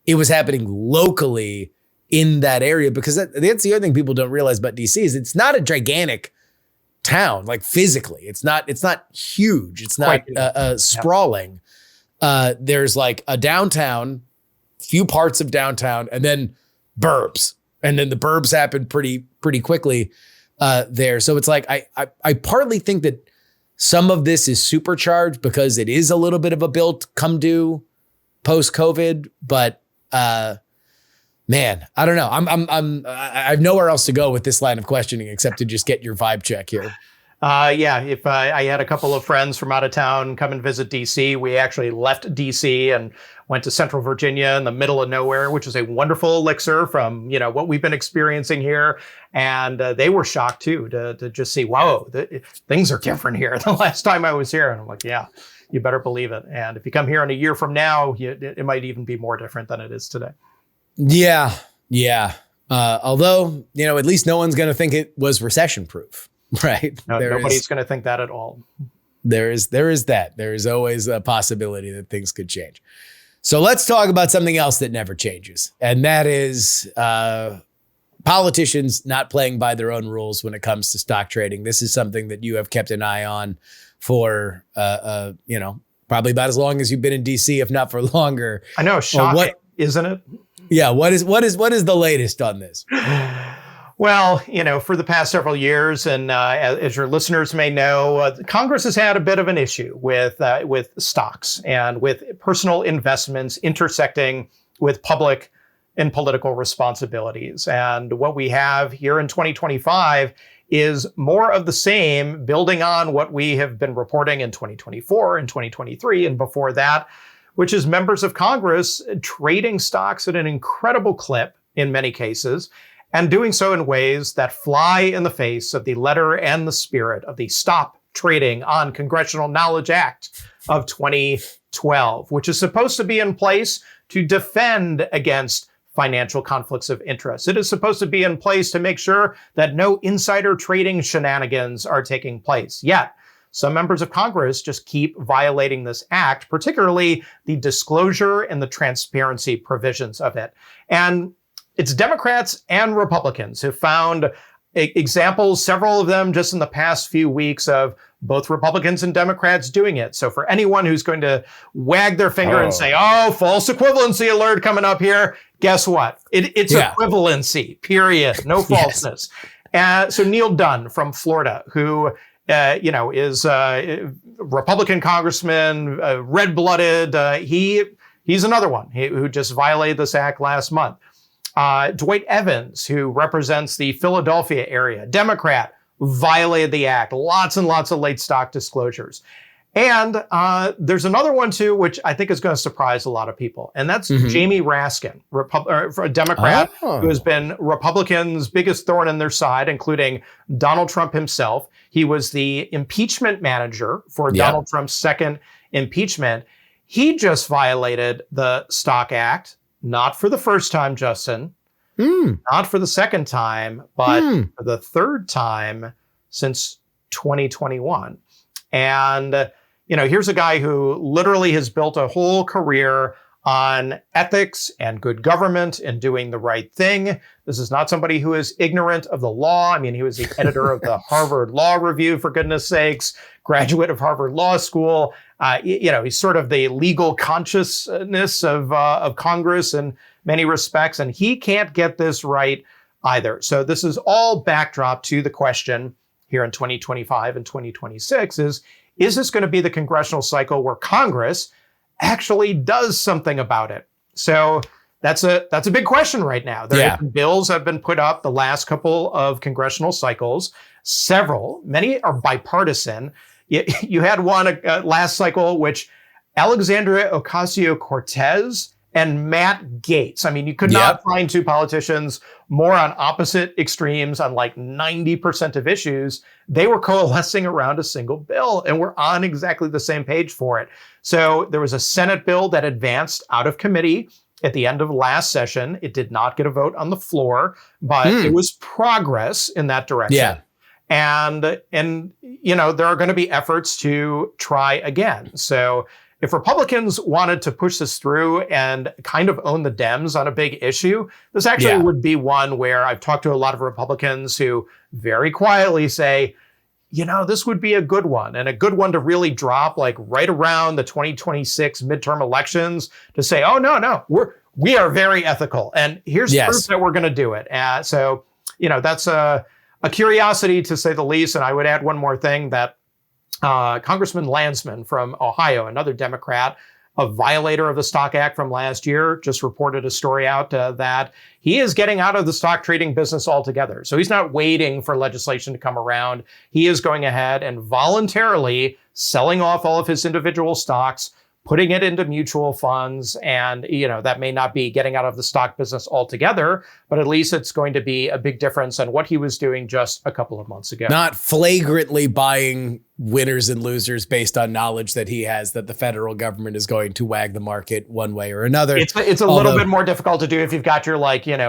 It was happening locally in that area, because that's the other thing people don't realize about DC is it's not a gigantic town, physically. It's not huge. It's not sprawling. There's a downtown, few parts of downtown, and then burbs. And then the burbs happen pretty quickly there. So it's I partly think that some of this is supercharged because it is a little bit of a built come due post COVID, but man, I don't know. I have nowhere else to go with this line of questioning except to just get your vibe check here. If I had a couple of friends from out of town come and visit DC, we actually left DC and went to Central Virginia in the middle of nowhere, which is a wonderful elixir from, what we've been experiencing here. And they were shocked too, to just see, wow, things are different here. The last time I was here, and I'm like, yeah, you better believe it. And if you come here in a year from now, it might even be more different than it is today. Yeah. Although, at least no one's going to think it was recession proof. Right. No, nobody's going to think that at all. There is that. There is always a possibility that things could change. So let's talk about something else that never changes. And that is politicians not playing by their own rules when it comes to stock trading. This is something that you have kept an eye on for, probably about as long as you've been in DC, if not for longer. I know. Shocking, isn't it? Yeah. What is the latest on this? Well, for the past several years, and as your listeners may know, Congress has had a bit of an issue with stocks and with personal investments intersecting with public and political responsibilities. And what we have here in 2025 is more of the same, building on what we have been reporting in 2024 and 2023 and before that, which is members of Congress trading stocks at an incredible clip in many cases, and doing so in ways that fly in the face of the letter and the spirit of the Stop Trading on Congressional Knowledge Act of 2012, which is supposed to be in place to defend against financial conflicts of interest. It is supposed to be in place to make sure that no insider trading shenanigans are taking place. Yet, some members of Congress just keep violating this act, particularly the disclosure and the transparency provisions of it. And it's Democrats and Republicans who found examples, several of them just in the past few weeks, of both Republicans and Democrats doing it. So for anyone who's going to wag their finger and say, false equivalency alert coming up here, guess what? It's equivalency, period. No falseness. So Neil Dunn from Florida, who is a Republican congressman, red-blooded. He's another one who just violated this act last month. Dwight Evans, who represents the Philadelphia area, Democrat, violated the act. Lots and lots of late stock disclosures. And there's another one, too, which I think is going to surprise a lot of people. And that's Jamie Raskin, a Democrat who has been Republicans' biggest thorn in their side, including Donald Trump himself. He was the impeachment manager for Donald Trump's second impeachment. He just violated the Stock Act. Not for the first time, Justin. Not for the second time, but for the third time since 2021. And, here's a guy who literally has built a whole career on ethics and good government and doing the right thing. This is not somebody who is ignorant of the law. I mean, he was the editor of the Harvard Law Review, for goodness sakes, graduate of Harvard Law School. He's sort of the legal consciousness of Congress in many respects, and he can't get this right either. So this is all backdrop to the question here in 2025 and 2026 is this going to be the congressional cycle where Congress actually does something about it? So that's a big question right now. Bills have been put up the last couple of congressional cycles. Many are bipartisan. You had one last cycle, which Alexandria Ocasio-Cortez and Matt Gaetz. I mean, you could not find two politicians more on opposite extremes on like 90% of issues. They were coalescing around a single bill and were on exactly the same page for it. So there was a Senate bill that advanced out of committee at the end of last session. It did not get a vote on the floor, but it was progress in that direction. Yeah. And there are going to be efforts to try again. So if Republicans wanted to push this through and kind of own the Dems on a big issue, this actually would be one where I've talked to a lot of Republicans who very quietly say, this would be a good one, and a good one to really drop like right around the 2026 midterm elections to say, oh, no, we are very ethical. And here's proof that we're going to do it. So that's a curiosity, to say the least. And I would add one more thing, that Congressman Landsman from Ohio, another Democrat, a violator of the Stock Act from last year, just reported a story out that he is getting out of the stock trading business altogether. So he's not waiting for legislation to come around. He is going ahead and voluntarily selling off all of his individual stocks, putting it into mutual funds. And, that may not be getting out of the stock business altogether, but at least it's going to be a big difference on what he was doing just a couple of months ago. Not flagrantly buying winners and losers based on knowledge that he has that the federal government is going to wag the market one way or another. It's a little bit more difficult to do if you've got your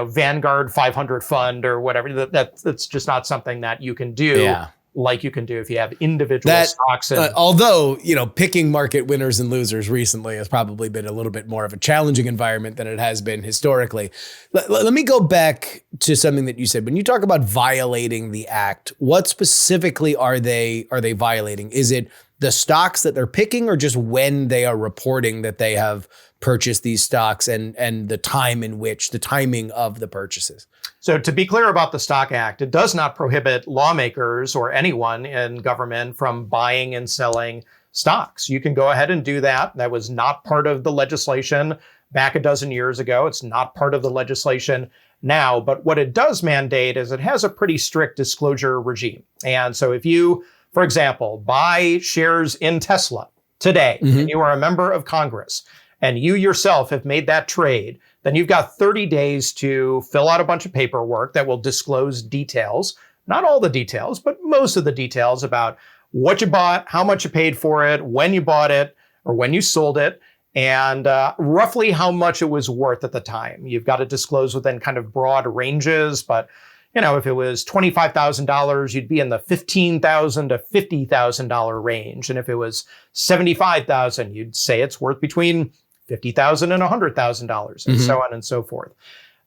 Vanguard 500 fund or whatever. That's just not something that you can do. Like you can do if you have individual stocks. Although, picking market winners and losers recently has probably been a little bit more of a challenging environment than it has been historically. Let me go back to something that you said. When you talk about violating the act, what specifically are they violating? Is it the stocks that they're picking, or just when they are reporting that they have purchased these stocks and the timing of the purchases? So to be clear about the Stock Act, it does not prohibit lawmakers or anyone in government from buying and selling stocks. You can go ahead and do that. That was not part of the legislation back a dozen years ago. It's not part of the legislation now. But what it does mandate is it has a pretty strict disclosure regime. And so if you, for example, buy shares in Tesla today, and you are a member of Congress, and you yourself have made that trade, then you've got 30 days to fill out a bunch of paperwork that will disclose details, not all the details, but most of the details about what you bought, how much you paid for it, when you bought it, or when you sold it, and roughly how much it was worth at the time. You've got to disclose within kind of broad ranges, but if it was $25,000, you'd be in the $15,000 to $50,000 range. And if it was $75,000, you'd say it's worth between $50,000 and $100,000, and so on and so forth.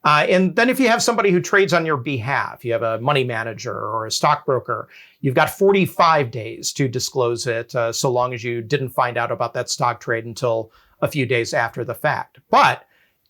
And then if you have somebody who trades on your behalf, you have a money manager or a stockbroker, you've got 45 days to disclose it, so long as you didn't find out about that stock trade until a few days after the fact. But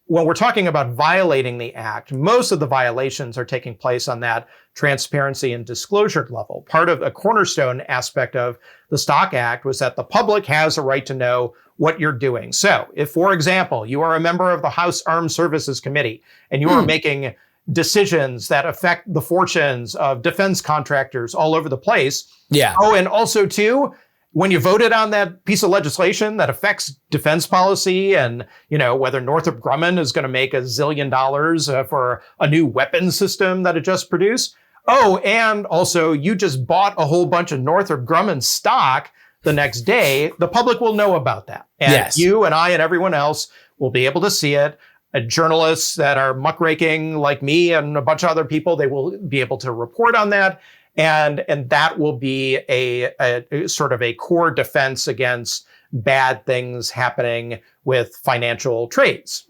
when we're talking about violating the act, most of the violations are taking place on that transparency and disclosure level. Part of a cornerstone aspect of the Stock Act was that the public has a right to know what you're doing. So if, for example, you are a member of the House Armed Services Committee and you are making decisions that affect the fortunes of defense contractors all over the place. Yeah. Oh, and also too, when you voted on that piece of legislation that affects defense policy and, whether Northrop Grumman is going to make $1 zillion for a new weapons system that it just produced. Oh, and also you just bought a whole bunch of Northrop Grumman stock the next day, the public will know about that. And yes, you and I and everyone else will be able to see it. Journalists that are muckraking like me and a bunch of other people, they will be able to report on that. And that will be a sort of a core defense against bad things happening with financial trades.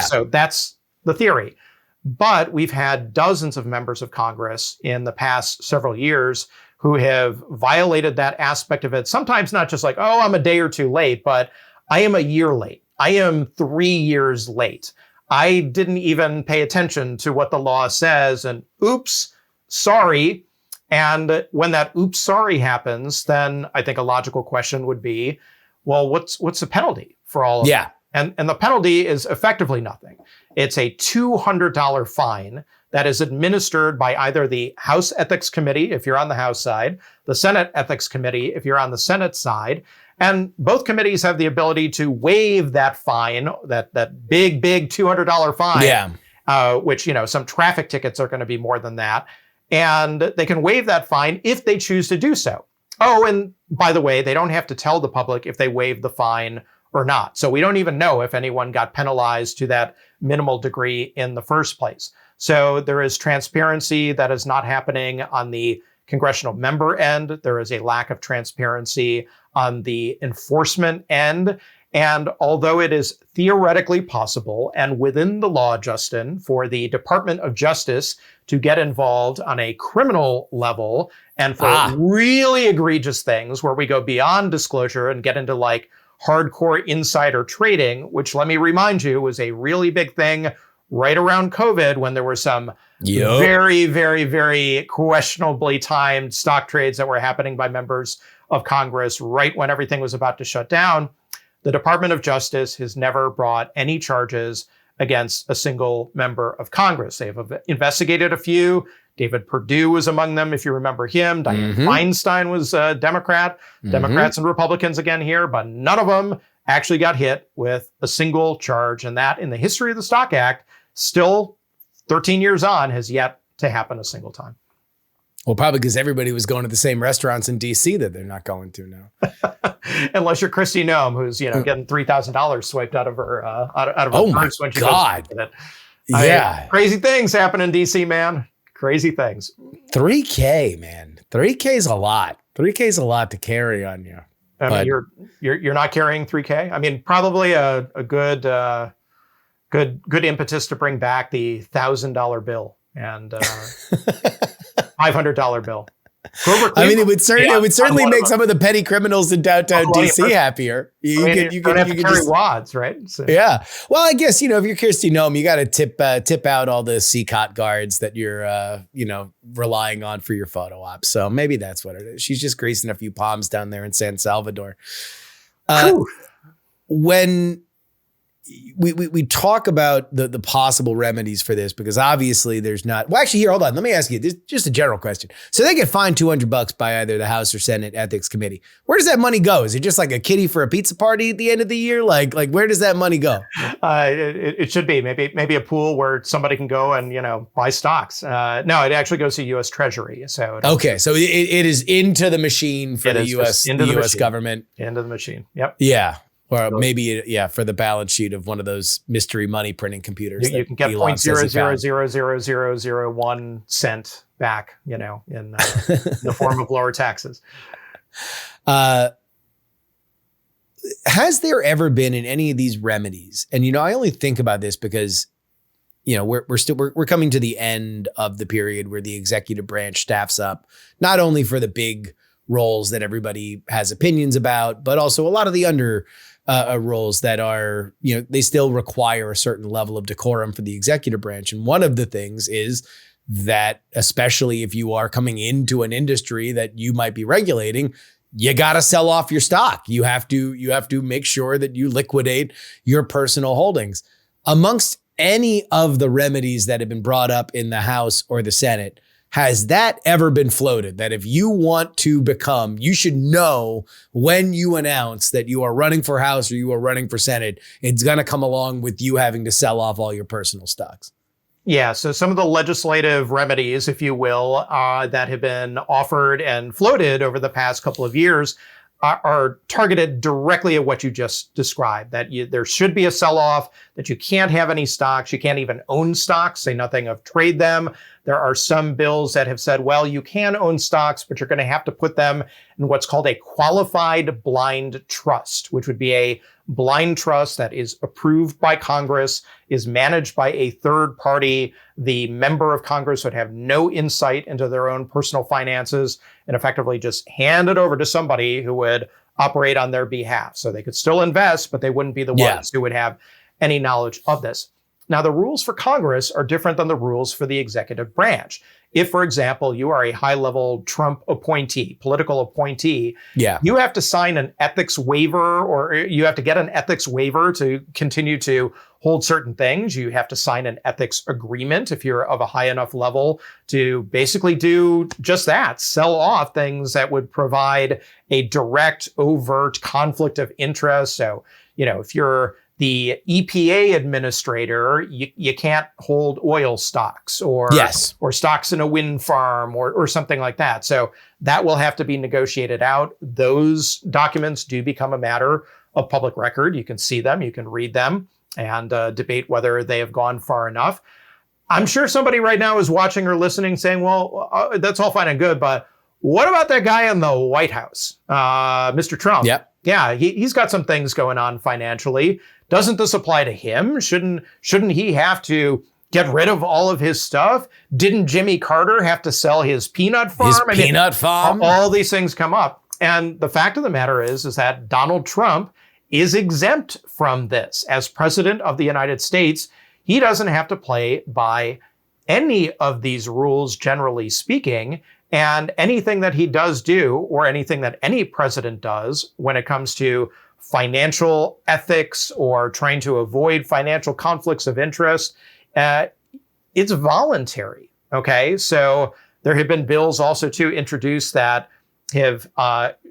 So that's the theory. But we've had dozens of members of Congress in the past several years who have violated that aspect of it. Sometimes not just like, oh, I'm a day or two late, but I am a year late. I am 3 years late. I didn't even pay attention to what the law says, and oops, sorry. And when that oops, sorry happens, then I think a logical question would be, well, what's the penalty for all of that? And the penalty is effectively nothing. It's a $200 fine that is administered by either the House Ethics Committee, if you're on the House side, the Senate Ethics Committee, if you're on the Senate side. And both committees have the ability to waive that fine, that big $200 fine, which, some traffic tickets are going to be more than that. And they can waive that fine if they choose to do so. Oh, and by the way, they don't have to tell the public if they waive the fine or not. So we don't even know if anyone got penalized to that minimal degree in the first place. So there is transparency that is not happening on the congressional member end. There is a lack of transparency on the enforcement end. And although it is theoretically possible and within the law, Justin, for the Department of Justice to get involved on a criminal level and for really egregious things where we go beyond disclosure and get into like hardcore insider trading, which let me remind you was a really big thing right around COVID when there were some very, very, very questionably timed stock trades that were happening by members of Congress right when everything was about to shut down. The Department of Justice has never brought any charges against a single member of Congress. They have investigated a few. David Perdue was among them, if you remember him. Dianne Feinstein was a Democrat. Democrats and Republicans again here, but none of them actually got hit with a single charge. And that, in the history of the Stock Act, still 13 years on, has yet to happen a single time. Well, probably because everybody was going to the same restaurants in D.C. that they're not going to now. Unless you're Kristi Noem, who's getting $3,000 swiped out of her purse when she goes to it. Crazy things happen in D.C., man. Crazy things. $3K, man. $3K is a lot. $3K is a lot to carry on you. I mean, you're not carrying $3K. I mean, probably a good impetus to bring back the $1,000 bill and $500 bill. I mean, it would certainly make some of the petty criminals in downtown DC happier. You don't have to carry wads, right? So. Yeah. Well, I guess, if you're Kristi Noem, you got to tip out all the CCOT guards that you're, relying on for your photo ops. So maybe that's what it is. She's just greasing a few palms down there in San Salvador. When we talk about the possible remedies for this, because obviously there's not. Well, actually, here, hold on. Let me ask you this, just a general question. So they get fined $200 by either the House or Senate Ethics Committee. Where does that money go? Is it just like a kitty for a pizza party at the end of the year? Like where does that money go? It should be maybe a pool where somebody can go and buy stocks. No, it actually goes to U.S. Treasury. So so it is into the machine for the U.S. government. Into the machine. Yep. Yeah. Or maybe, for the balance sheet of one of those mystery money printing computers. You can get 0.0000001 cent back, in the form of lower taxes. Has there ever been in any of these remedies? And, I only think about this because, we're coming to the end of the period where the executive branch staffs up, not only for the big roles that everybody has opinions about, but also a lot of the under roles that are, they still require a certain level of decorum for the executive branch. And one of the things is that, especially if you are coming into an industry that you might be regulating, you got to sell off your stock. You have to make sure that you liquidate your personal holdings. Amongst any of the remedies that have been brought up in the House or the Senate, has that ever been floated? That if you want to become, you should know when you announce that you are running for House or you are running for Senate, it's going to come along with you having to sell off all your personal stocks. Yeah, so some of the legislative remedies, if you will, that have been offered and floated over the past couple of years are targeted directly at what you just described, that there should be a sell-off, that you can't have any stocks, you can't even own stocks, say nothing of trade them. There are some bills that have said, well, you can own stocks, but you're going to have to put them in what's called a qualified blind trust, which would be a blind trust that is approved by Congress, is managed by a third party. The member of Congress would have no insight into their own personal finances and effectively just hand it over to somebody who would operate on their behalf. So they could still invest, but they wouldn't be the ones who would have any knowledge of this. Now, the rules for Congress are different than the rules for the executive branch. If, for example, you are a high-level Trump appointee, political appointee, you have to sign an ethics waiver, or you have to get an ethics waiver to continue to hold certain things. You have to sign an ethics agreement if you're of a high enough level to basically do just that, sell off things that would provide a direct, overt conflict of interest. So, if you're the EPA administrator, you can't hold oil stocks or stocks in a wind farm or something like that. So that will have to be negotiated out. Those documents do become a matter of public record. You can see them, you can read them, and debate whether they have gone far enough. I'm sure somebody right now is watching or listening saying, well, that's all fine and good, but what about that guy in the White House, Mr. Trump? Yep. Yeah, he's got some things going on financially. Doesn't this apply to him? Shouldn't he have to get rid of all of his stuff? Didn't Jimmy Carter have to sell his peanut farm? Peanut farm? All these things come up. And the fact of the matter is that Donald Trump is exempt from this. As president of the United States, he doesn't have to play by any of these rules, generally speaking. And anything that he does do, or anything that any president does when it comes to financial ethics or trying to avoid financial conflicts of interest, it's voluntary. Okay, so there have been bills also to introduce that have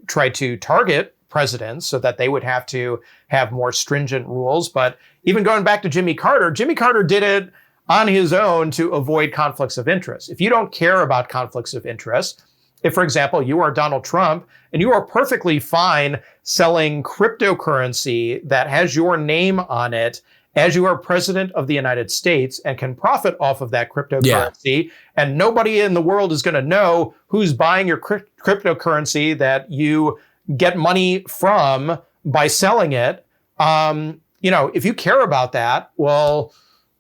tried to target presidents so that they would have to have more stringent rules. But even going back to Jimmy Carter did it on his own to avoid conflicts of interest. If you don't care about conflicts of interest, if, for example, you are Donald Trump and you are perfectly fine selling cryptocurrency that has your name on it as you are president of the United States and can profit off of that cryptocurrency, and nobody in the world is going to know who's buying your cryptocurrency that you get money from by selling it, if you care about that, well,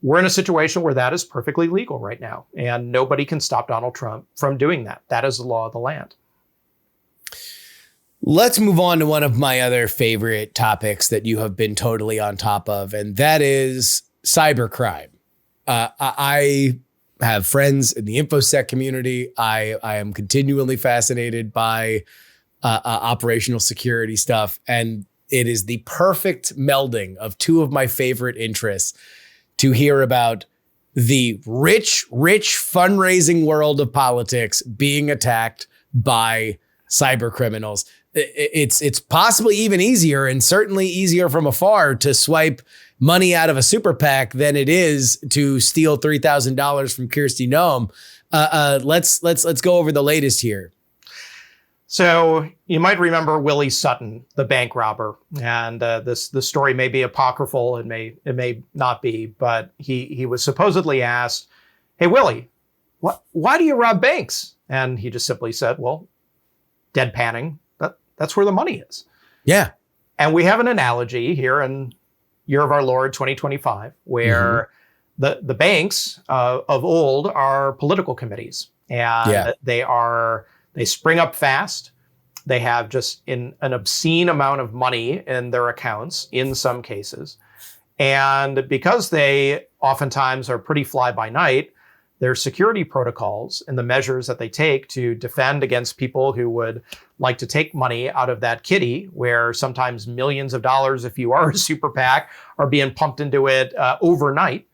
we're in a situation where that is perfectly legal right now, and nobody can stop Donald Trump from doing that. That is the law of the land. Let's move on to one of my other favorite topics that you have been totally on top of, and that is cybercrime. I have friends in the InfoSec community. I am continually fascinated by operational security stuff, and it is the perfect melding of two of my favorite interests to hear about the rich fundraising world of politics being attacked by cyber criminals. It's possibly even easier, and certainly easier from afar, to swipe money out of a super PAC than it is to steal $3,000 from Kirsty Noem. Let's go over the latest here. So you might remember Willie Sutton, the bank robber, and the story may be apocryphal. It may not be, but he was supposedly asked, "Hey Willie, why do you rob banks?" And he just simply said, "Well, deadpanning. That's where the money is." Yeah, and we have an analogy here in year of our Lord 2025, where the banks of old are political committees, and they spring up fast. They have just an obscene amount of money in their accounts in some cases. And because they oftentimes are pretty fly by night, their security protocols and the measures that they take to defend against people who would like to take money out of that kitty, where sometimes millions of dollars, if you are a super PAC, are being pumped into it overnight,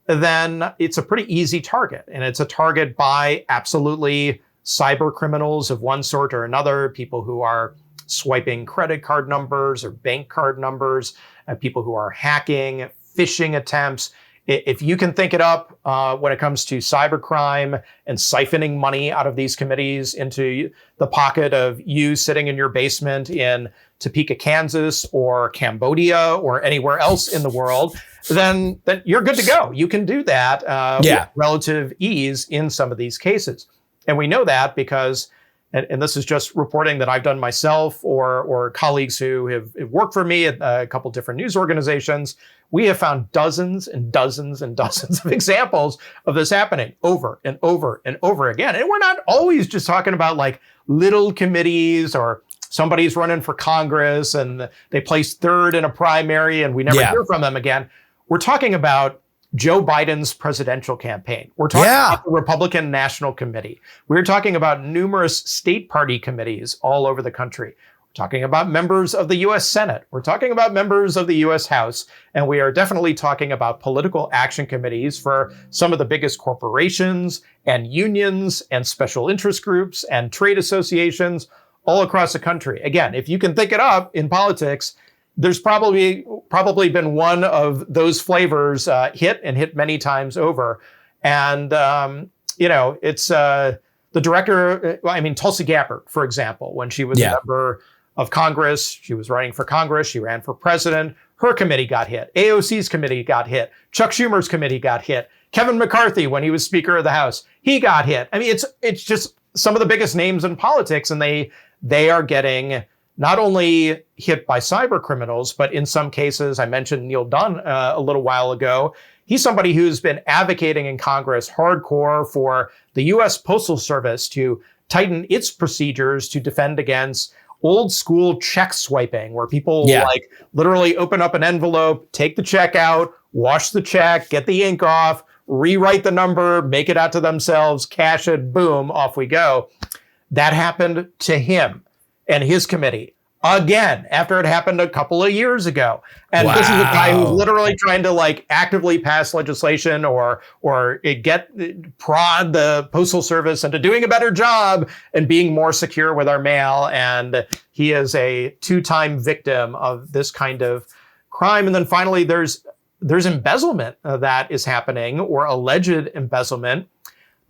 then it's a pretty easy target. And it's a target by absolutely cyber criminals of one sort or another, people who are swiping credit card numbers or bank card numbers, people who are hacking, phishing attempts. If you can think it up when it comes to cybercrime and siphoning money out of these committees into the pocket of you sitting in your basement in Topeka, Kansas, or Cambodia, or anywhere else in the world, then you're good to go. You can do that with relative ease in some of these cases. And we know that because, and this is just reporting that I've done myself or colleagues who have worked for me at a couple different news organizations, we have found dozens and dozens and dozens of examples of this happening over and over and over again. And we're not always just talking about like little committees or somebody's running for Congress and they placed third in a primary and we never hear from them again. We're talking about Joe Biden's presidential campaign. We're talking about the Republican National Committee. We're talking about numerous state party committees all over the country. We're talking about members of the U.S. Senate. We're talking about members of the U.S. House. And we are definitely talking about political action committees for some of the biggest corporations and unions and special interest groups and trade associations all across the country. Again, if you can think it up in politics, there's probably been one of those flavors hit many times over. And, it's the director, Tulsi Gabbard, for example, when she was a member of Congress, she was running for Congress, she ran for president, her committee got hit, AOC's committee got hit, Chuck Schumer's committee got hit, Kevin McCarthy, when he was Speaker of the House, he got hit. It's just some of the biggest names in politics, and they are getting not only hit by cyber criminals, but in some cases, I mentioned Neil Dunn a little while ago. He's somebody who's been advocating in Congress hardcore for the U.S. Postal Service to tighten its procedures to defend against old school check swiping, where people literally open up an envelope, take the check out, wash the check, get the ink off, rewrite the number, make it out to themselves, cash it, boom, off we go. That happened to him and his committee again after it happened a couple of years ago. And this is a guy who's literally trying to actively pass legislation or prod the Postal Service into doing a better job and being more secure with our mail. And he is a two-time victim of this kind of crime. And then finally, there's embezzlement that is happening, or alleged embezzlement.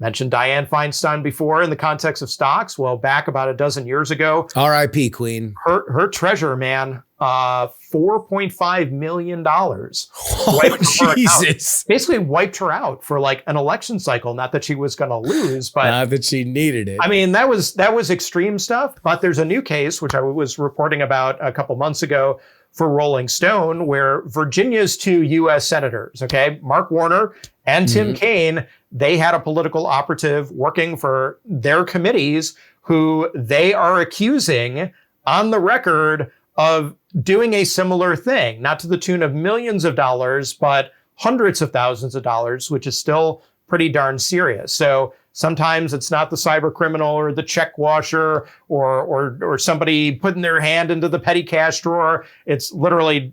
Mentioned Dianne Feinstein before in the context of stocks. Well, back about a dozen years ago, R.I.P. Queen. Her treasurer, man, $4.5 million. Oh, Jesus! Basically wiped her out for an election cycle. Not that she was going to lose, but not that she needed it. That was extreme stuff. But there's a new case which I was reporting about a couple months ago, for Rolling Stone, where Virginia's 2 U.S. senators, okay, Mark Warner and Tim Kaine, they had a political operative working for their committees who they are accusing on the record of doing a similar thing, not to the tune of millions of dollars, but hundreds of thousands of dollars, which is still pretty darn serious. So sometimes it's not the cyber criminal or the check washer or somebody putting their hand into the petty cash drawer. It's literally,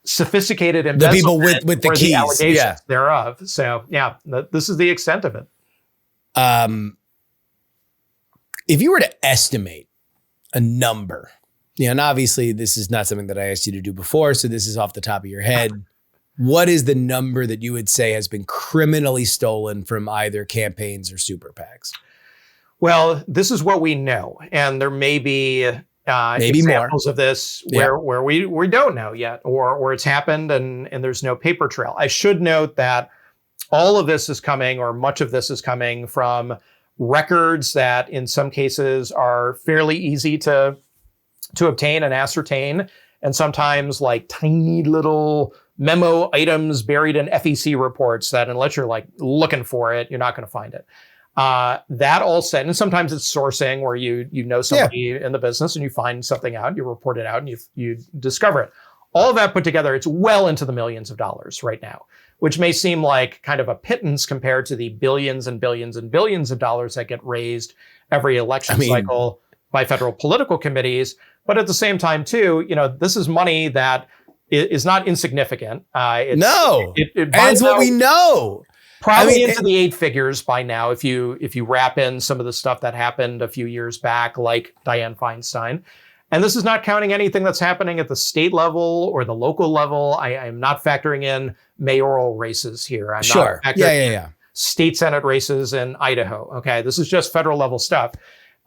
sophisticated embezzlement, the people with the keys, allegations thereof. So this is the extent of it. If you were to estimate a number, and obviously this is not something that I asked you to do before, so this is off the top of your head. What is the number that you would say has been criminally stolen from either campaigns or super PACs? Well, this is what we know, and there may be examples more of this where we don't know yet, or it's happened and there's no paper trail. I should note that all of this is coming, or much of this is coming, from records that in some cases are fairly easy to obtain and ascertain, and sometimes like tiny little memo items buried in FEC reports that unless you're like looking for it, you're not going to find it. That all said, and sometimes it's sourcing where you know somebody in the business and you find something out, you report it out, and you discover it. All of that put together, it's well into the millions of dollars right now, which may seem like kind of a pittance compared to the billions and billions and billions of dollars that get raised every election cycle by federal political committees. But at the same time, too, this is money that is not insignificant. It's what we know. Probably into the 8 figures by now, if you wrap in some of the stuff that happened a few years back, like Dianne Feinstein. And this is not counting anything that's happening at the state level or the local level. I am not factoring in mayoral races here. I'm not factoring in state Senate races in Idaho. Okay, this is just federal level stuff.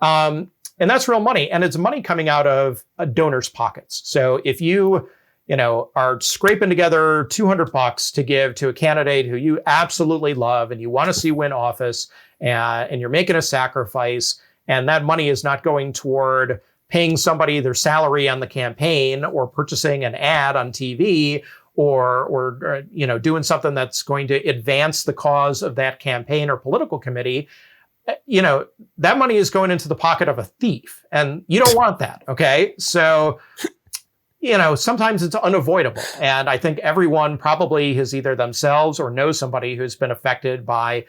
And that's real money. And it's money coming out of donors' pockets. So if you are scraping together $200 to give to a candidate who you absolutely love and you want to see win office, and you're making a sacrifice, and that money is not going toward paying somebody their salary on the campaign or purchasing an ad on TV or doing something that's going to advance the cause of that campaign or political committee, that money is going into the pocket of a thief, and you don't want that. Okay. So, sometimes it's unavoidable. And I think everyone probably has either themselves or knows somebody who's been affected by,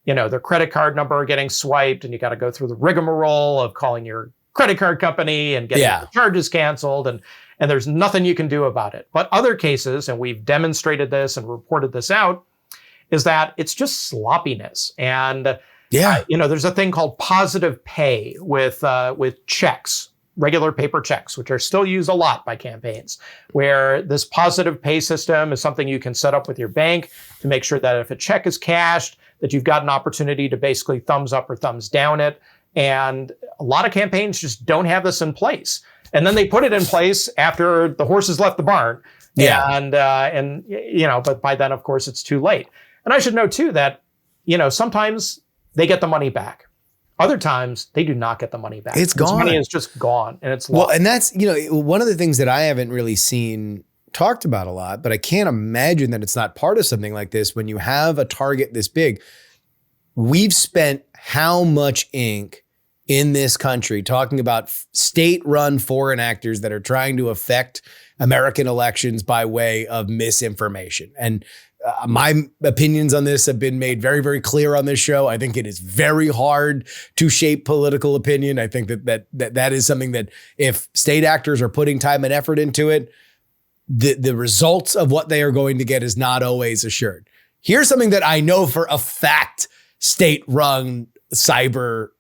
their credit card number getting swiped, and you got to go through the rigmarole of calling your credit card company and getting the charges canceled. And there's nothing you can do about it. But other cases, and we've demonstrated this and reported this out, is that it's just sloppiness. And, there's a thing called positive pay with checks, regular paper checks, which are still used a lot by campaigns, where this positive pay system is something you can set up with your bank to make sure that if a check is cashed, that you've got an opportunity to basically thumbs up or thumbs down it. And a lot of campaigns just don't have this in place. And then they put it in place after the horses left the barn. But by then, of course, it's too late. And I should note too that, sometimes they get the money back. Other times they do not get the money back. It's gone. This money is just gone, and it's lost. Well, and that's, one of the things that I haven't really seen talked about a lot, but I can't imagine that it's not part of something like this. When you have a target this big, we've spent how much ink in this country talking about state-run foreign actors that are trying to affect American elections by way of misinformation. And my opinions on this have been made very, very clear on this show. I think it is very hard to shape political opinion. I think that is something that if state actors are putting time and effort into it, the results of what they are going to get is not always assured. Here's something that I know for a fact state-run cyber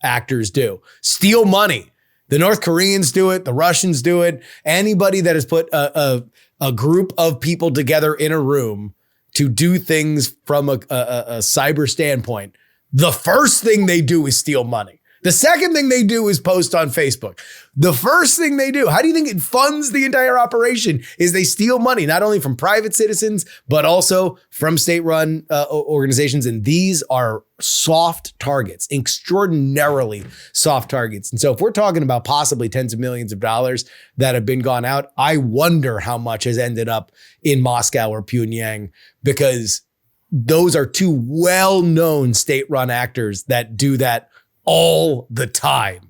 actors do. Steal money. The North Koreans do it. The Russians do it. Anybody that has put a group of people together in a room to do things from a cyber standpoint, the first thing they do is steal money. The second thing they do is post on Facebook. The first thing they do, how do you think it funds the entire operation, is they steal money, not only from private citizens, but also from state-run organizations. And these are soft targets, extraordinarily soft targets. And so if we're talking about possibly tens of millions of dollars that have been gone out, I wonder how much has ended up in Moscow or Pyongyang, because those are two well-known state-run actors that do that all the time.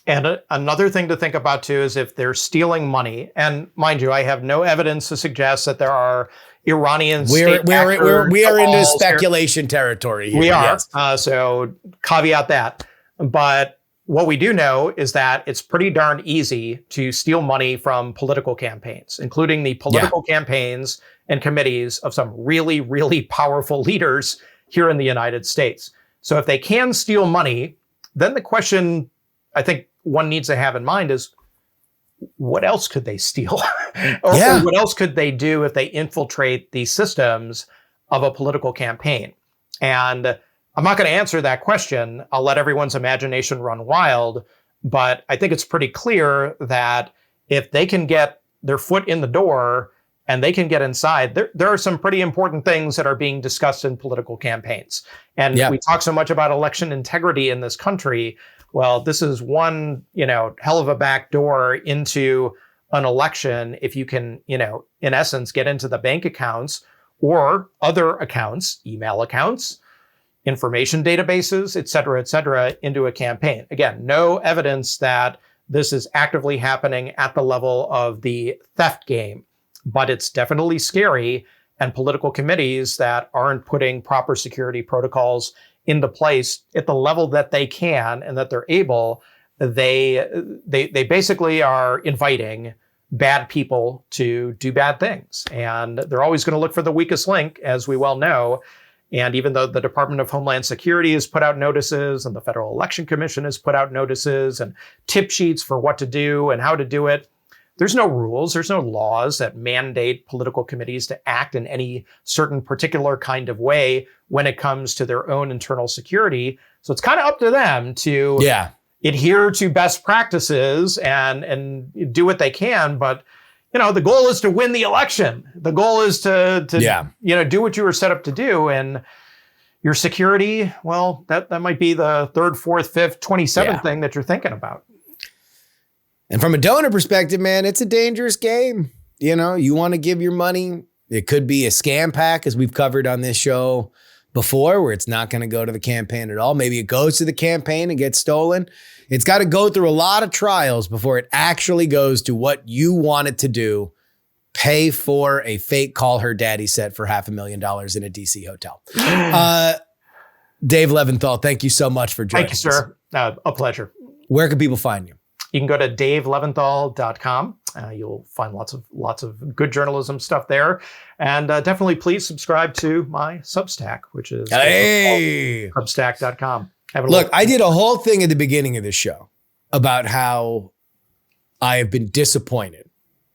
And another thing to think about too is if they're stealing money, and mind you, I have no evidence to suggest that there are Iranian we are into speculation territory here. We are. Yes. So caveat that. But what we do know is that it's pretty darn easy to steal money from political campaigns, including the political campaigns and committees of some really, really powerful leaders here in the United States. So if they can steal money, then the question I think one needs to have in mind is, what else could they steal? or what else could they do if they infiltrate the systems of a political campaign? And I'm not going to answer that question. I'll let everyone's imagination run wild. But I think it's pretty clear that if they can get their foot in the door and they can get inside, there are some pretty important things that are being discussed in political campaigns. And we talk so much about election integrity in this country. Well, this is one, hell of a back door into an election. If you can, in essence, get into the bank accounts or other accounts, email accounts, information databases, et cetera, into a campaign. Again, no evidence that this is actively happening at the level of the theft game, but it's definitely scary. And political committees that aren't putting proper security protocols into place at the level that they can and that they're able, they basically are inviting bad people to do bad things. And they're always going to look for the weakest link, as we well know. And even though the Department of Homeland Security has put out notices and the Federal Election Commission has put out notices and tip sheets for what to do and how to do it, there's no rules, there's no laws that mandate political committees to act in any certain particular kind of way when it comes to their own internal security. So it's kind of up to them to adhere to best practices and do what they can. But, the goal is to win the election. The goal is to do what you were set up to do. And your security, well, that might be the third, fourth, fifth, 27th thing that you're thinking about. And from a donor perspective, man, it's a dangerous game. You want to give your money. It could be a scam pack, as we've covered on this show before, where it's not going to go to the campaign at all. Maybe it goes to the campaign and gets stolen. It's got to go through a lot of trials before it actually goes to what you want it to do. Pay for a fake Call Her Daddy set for $500,000 in a DC hotel. Dave Leventhal, thank you so much for joining us. Thank you, sir. A pleasure. Where can people find you? You can go to daveleventhal.com. You'll find lots of good journalism stuff there. And definitely please subscribe to my Substack, which is substack.com. Look, I did a whole thing at the beginning of this show about how I have been disappointed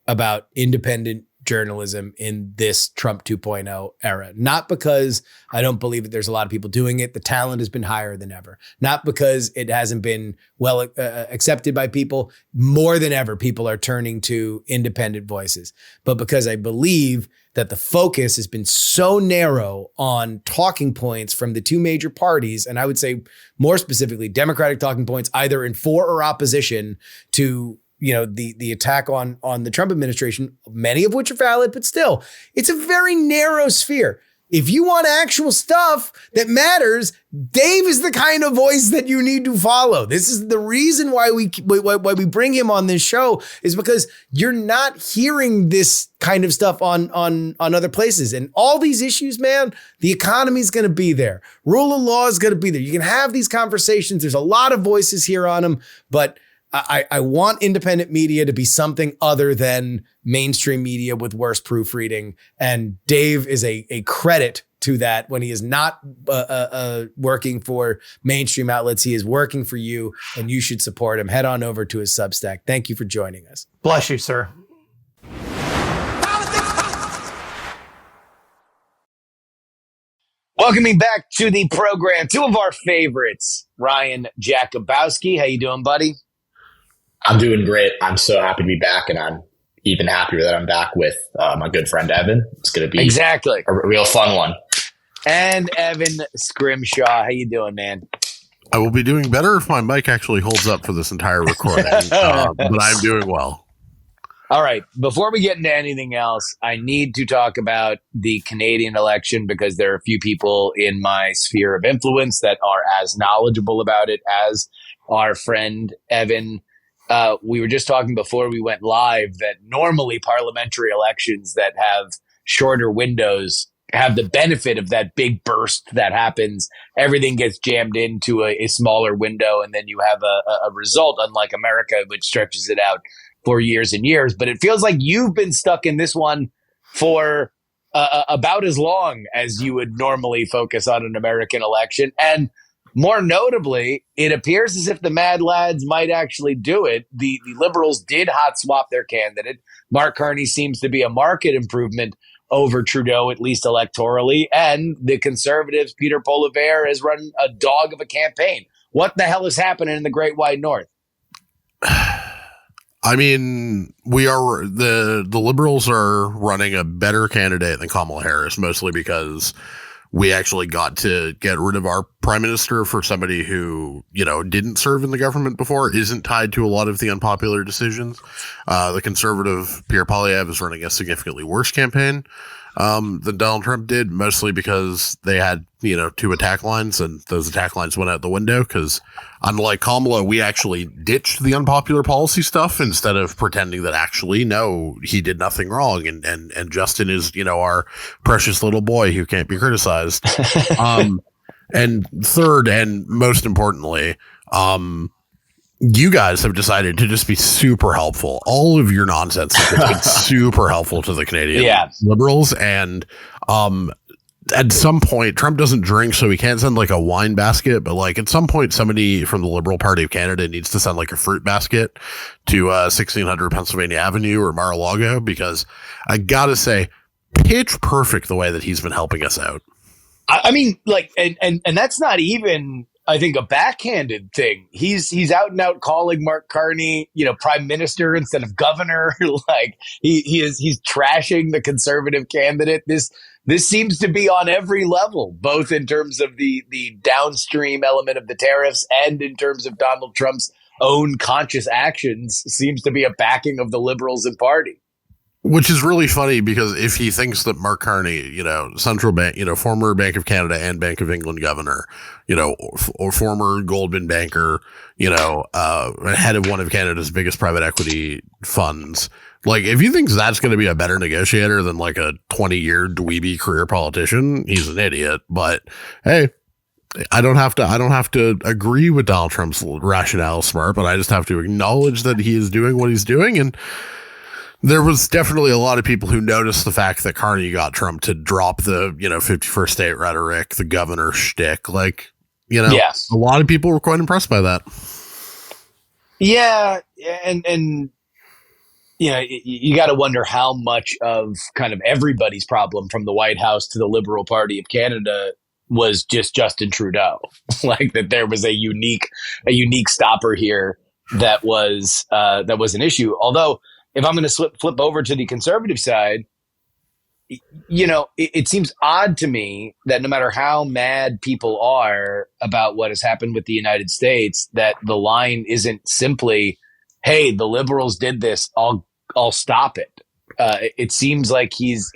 about independent journalism in this Trump 2.0 era. Not because I don't believe that there's a lot of people doing it. The talent has been higher than ever. Not because it hasn't been well accepted by people. More than ever, people are turning to independent voices. But because I believe that the focus has been so narrow on talking points from the two major parties, and I would say more specifically Democratic talking points either in for or opposition to the attack on the Trump administration, many of which are valid, but still, it's a very narrow sphere. If you want actual stuff that matters, Dave is the kind of voice that you need to follow. This is the reason why we bring him on this show, is because you're not hearing this kind of stuff on other places. And all these issues, man, the economy is going to be there. Rule of law is going to be there. You can have these conversations. There's a lot of voices here on them, but I want independent media to be something other than mainstream media with worse proofreading. And Dave is a credit to that when he is not working for mainstream outlets. He is working for you, and you should support him. Head on over to his Substack. Thank you for joining us. Bless you, sir. Welcoming back to the program, two of our favorites, Ryan Jakubowski. How you doing, buddy? I'm doing great. I'm so happy to be back, and I'm even happier that I'm back with my good friend Evan. It's going to be a real fun one. And Evan Scrimshaw. How you doing, man? I will be doing better if my mic actually holds up for this entire recording, but I'm doing well. All right. Before we get into anything else, I need to talk about the Canadian election because there are a few people in my sphere of influence that are as knowledgeable about it as our friend Evan. We were just talking before we went live that normally parliamentary elections that have shorter windows have the benefit of that big burst that happens. Everything gets jammed into a smaller window, and then you have a result, unlike America, which stretches it out for years and years. But it feels like you've been stuck in this one for about as long as you would normally focus on an American election. And more notably, it appears as if the Mad Lads might actually do it. The Liberals did hot swap their candidate. Mark Carney seems to be a marked improvement over Trudeau, at least electorally. And the Conservatives, Peter Poilievre, has run a dog of a campaign. What the hell is happening in the Great White North? I mean, the Liberals are running a better candidate than Kamala Harris, mostly because we actually got to get rid of our prime minister for somebody who, didn't serve in the government before, isn't tied to a lot of the unpopular decisions. The conservative Pierre Poilievre is running a significantly worse campaign than Donald Trump did, mostly because they had, 2 attack lines, and those attack lines went out the window because, unlike Kamala, we actually ditched the unpopular policy stuff instead of pretending that actually, no, he did nothing wrong. And Justin is, our precious little boy who can't be criticized. And third, and most importantly, you guys have decided to just be super helpful. All of your nonsense has been super helpful to the Canadian Liberals. And at some point, Trump doesn't drink, so he can't send like a wine basket. But like at some point, somebody from the Liberal Party of Canada needs to send like a fruit basket to 1600 Pennsylvania Avenue or Mar-a-Lago, because I gotta say, pitch perfect the way that he's been helping us out. I mean, like, and that's not even, I think, a backhanded thing. He's out and out calling Mark Carney, prime minister instead of governor. Like he's trashing the conservative candidate. This seems to be on every level, both in terms of the downstream element of the tariffs and in terms of Donald Trump's own conscious actions. Seems to be a backing of the Liberals and party. Which is really funny because if he thinks that Mark Carney, central bank, former Bank of Canada and Bank of England governor, or former Goldman banker, head of one of Canada's biggest private equity funds, like if he thinks that's going to be a better negotiator than like a 20-year dweeby career politician, he's an idiot. But hey, I don't have to agree with Donald Trump's rationale, smart, but I just have to acknowledge that he is doing what he's doing. And there was definitely a lot of people who noticed the fact that Carney got Trump to drop the, 51st state rhetoric, the governor shtick. Like, yes. A lot of people were quite impressed by that. Yeah. And you got to wonder how much of kind of everybody's problem from the White House to the Liberal Party of Canada was just Justin Trudeau. Like that there was a unique stopper here that was an issue. Although, if I'm going to flip over to the conservative side, it seems odd to me that no matter how mad people are about what has happened with the United States, that the line isn't simply, hey, the Liberals did this, I'll stop it. It seems like he's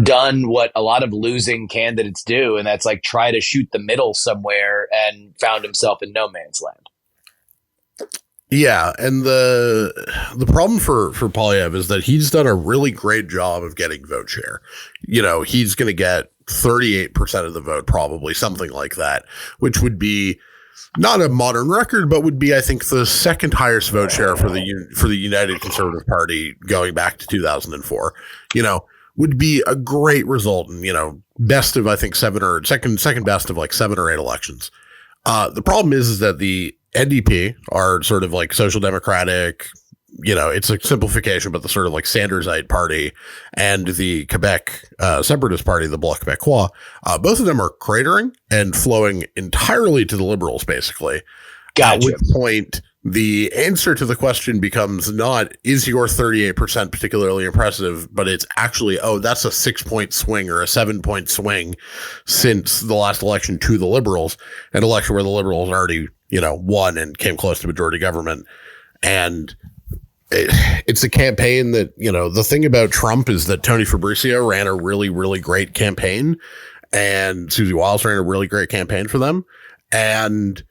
done what a lot of losing candidates do, and that's like try to shoot the middle somewhere, and found himself in no man's land. Yeah, and the problem for Poilievre is that he's done a really great job of getting vote share. He's going to get 38% of the vote, probably something like that, which would be not a modern record, but would be, I think, the second highest vote share for the United Conservative Party going back to 2004. Would be a great result, and best of, I think, second best of like 7 or 8 elections. The problem is that the NDP are sort of like social democratic, it's a simplification, but the sort of like Sandersite party and the Quebec separatist party, the Bloc Québécois, both of them are cratering and flowing entirely to the Liberals, basically. Gotcha. At which point the answer to the question becomes not, is your 38% particularly impressive, but it's actually, that's a 6-point swing or a 7-point swing since the last election to the Liberals, an election where the Liberals already, won and came close to majority government. And it's a campaign that, the thing about Trump is that Tony Fabrizio ran a really, really great campaign, and Susie Wiles ran a really great campaign for them. And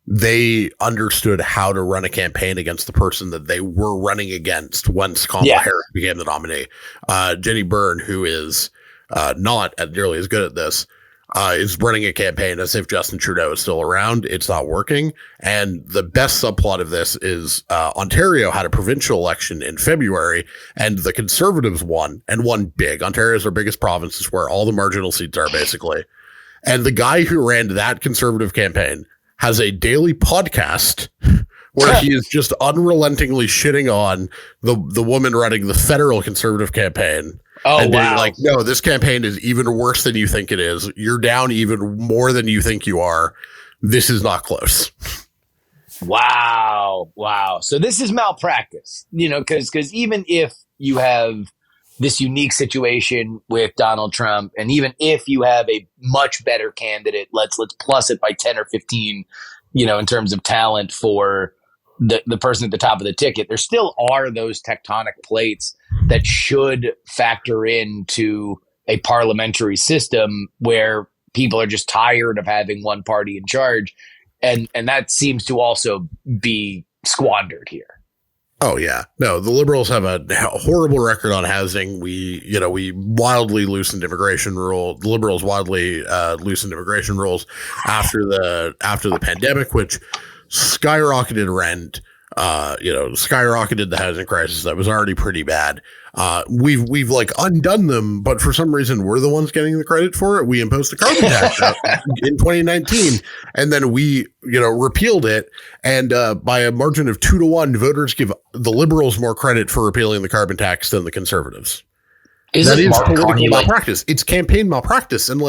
they understood how to run a campaign against the person that they were running against once Kamala Harris became the nominee. Jenny Byrne, who is not nearly as good at this, is running a campaign as if Justin Trudeau is still around. It's not working. And the best subplot of this is Ontario had a provincial election in February, and the Conservatives won, and won big. Ontario is their biggest province. It's where all the marginal seats are, basically. And the guy who ran that Conservative campaign has a daily podcast where he is just unrelentingly shitting on the woman running the federal Conservative campaign. Oh, and wow. being like, no, this campaign is even worse than you think it is. You're down even more than you think you are. This is not close. Wow. So this is malpractice, because even if you have this unique situation with Donald Trump, and even if you have a much better candidate, let's plus it by 10 or 15, in terms of talent for the person at the top of the ticket, there still are those tectonic plates that should factor into a parliamentary system where people are just tired of having one party in charge. And that seems to also be squandered here. Oh, yeah. No, the Liberals have a horrible record on housing. We wildly loosened immigration rules. The Liberals wildly loosened immigration rules after the pandemic, which skyrocketed rent, skyrocketed the housing crisis that was already pretty bad. We've like undone them, but for some reason we're the ones getting the credit for it. We imposed the carbon tax in 2019, and then we, repealed it. And by a margin of 2-1, voters give the Liberals more credit for repealing the carbon tax than the Conservatives. That is political malpractice. It's campaign malpractice, and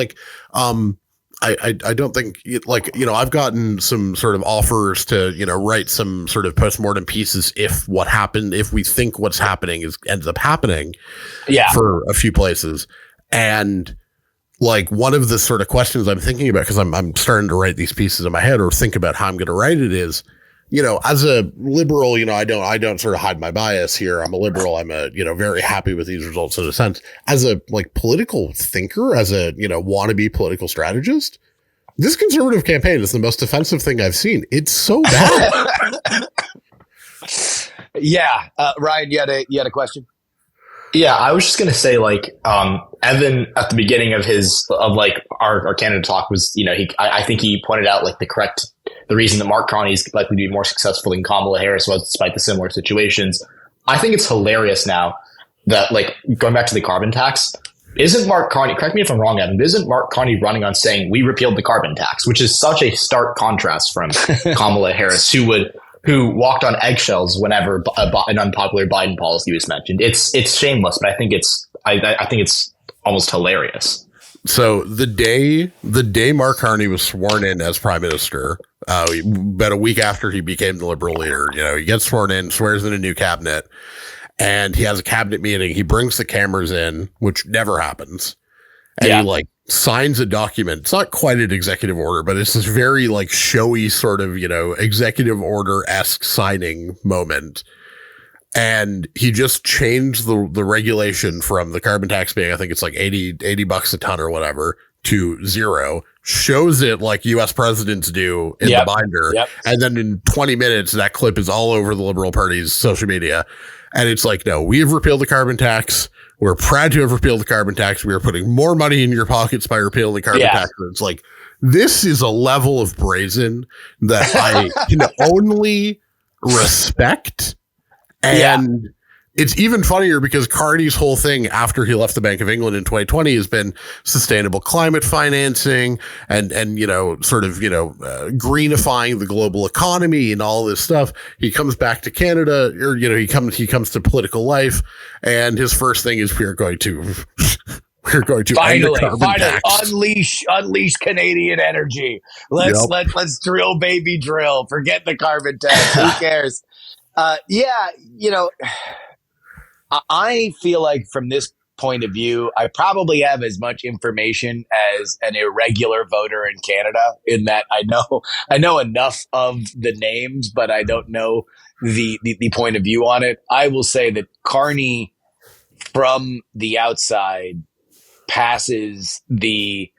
I don't think I've gotten some sort of offers to, write some sort of postmortem pieces if we think what's happening ends up happening for a few places. And one of the sort of questions I'm thinking about, because I'm starting to write these pieces in my head or think about how I'm going to write it, is, as a liberal, I don't sort of hide my bias here. I'm a liberal. I'm very happy with these results in a sense. As a political thinker, as a, wannabe political strategist, this Conservative campaign is the most offensive thing I've seen. It's so bad. Yeah. Ryan, you had a question? Yeah, I was just going to say, Evan at the beginning of our candidate talk was, I think he pointed out the reason that Mark Carney is likely to be more successful than Kamala Harris was, despite the similar situations. I think it's hilarious now that, going back to the carbon tax, isn't Mark Carney, correct me if I'm wrong, Evan, isn't Mark Carney running on saying we repealed the carbon tax, which is such a stark contrast from Kamala Harris, who walked on eggshells whenever an unpopular Biden policy was mentioned. It's shameless, but I think it's almost hilarious. So the day Mark Carney was sworn in as prime minister, about a week after he became the Liberal leader, he gets sworn in, swears in a new cabinet, and he has a cabinet meeting. He brings the cameras in, which never happens. And he signs a document. It's not quite an executive order, but it's this very showy sort of, executive order-esque signing moment. And he just changed the regulation from the carbon tax being, I think it's $80 a ton or whatever, to zero, shows it like U.S. presidents do in the binder. Yep. And then in 20 minutes, that clip is all over the Liberal Party's social media. And it's no, we have repealed the carbon tax. We're proud to have repealed the carbon tax. We are putting more money in your pockets by repealing the carbon tax. It's this is a level of brazen that I can only respect. And it's even funnier because Carney's whole thing after he left the Bank of England in 2020 has been sustainable climate financing and sort of, greenifying the global economy and all this stuff. He comes back to Canada, or, he comes to political life, and his first thing is we're going to finally tax. unleash Canadian energy. Let's drill, baby, drill. Forget the carbon tax. Who cares? I feel like from this point of view, I probably have as much information as an irregular voter in Canada, in that I know enough of the names, but I don't know the point of view on it. I will say that Carney from the outside passes the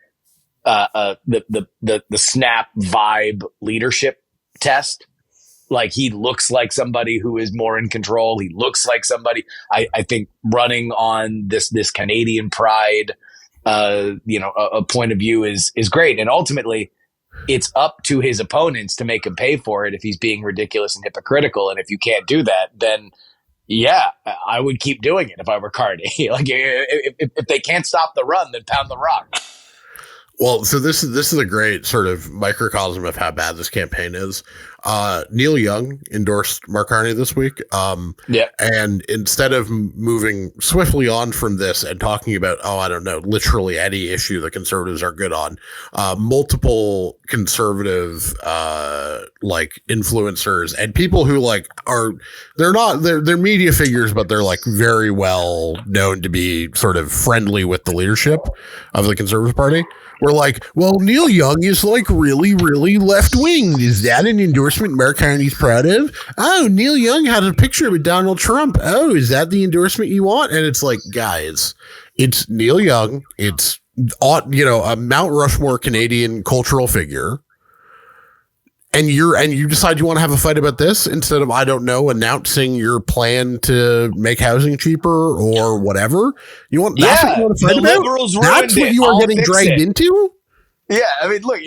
snap vibe leadership test. Like, he looks like somebody who is more in control. He looks like somebody, I think, running on this Canadian pride, a point of view is great. And ultimately, it's up to his opponents to make him pay for it if he's being ridiculous and hypocritical. And if you can't do that, then yeah, I would keep doing it if I were Carney. Like, if they can't stop the run, then pound the rock. Well, so this is a great sort of microcosm of how bad this campaign is. Neil Young endorsed Mark Carney this week. And instead of moving swiftly on from this and talking about, literally any issue the conservatives are good on, multiple conservative, influencers and people who they're media figures, but they're very well known to be sort of friendly with the leadership of the Conservative Party. We're like, well, Neil Young is really, really left wing. Is that an endorsement Mark Carney's proud of? Oh, Neil Young had a picture with Donald Trump. Oh, is that the endorsement you want? And it's like, guys, it's Neil Young. It's, a Mount Rushmore Canadian cultural figure. And you decide you want to have a fight about this instead of, announcing your plan to make housing cheaper or whatever. That's what you want to fight about? That's what you are getting dragged into? Yeah, I mean, look,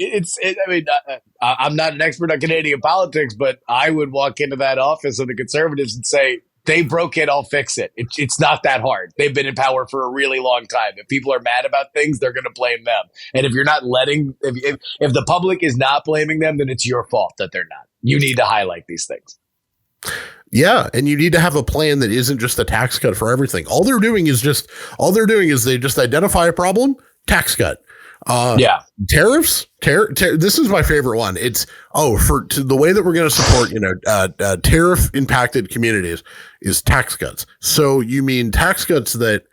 I'm not an expert on Canadian politics, but I would walk into that office of the Conservatives and say, they broke it, I'll fix it. It's not that hard. They've been in power for a really long time. If people are mad about things, they're going to blame them. And if you're not if the public is not blaming them, then it's your fault that they're not. You need to highlight these things. Yeah, and you need to have a plan that isn't just a tax cut for everything. All they're doing is they just identify a problem, tax cut. Tariffs. This is my favorite one. It's the way that we're going to support tariff impacted communities is tax cuts. So you mean tax cuts that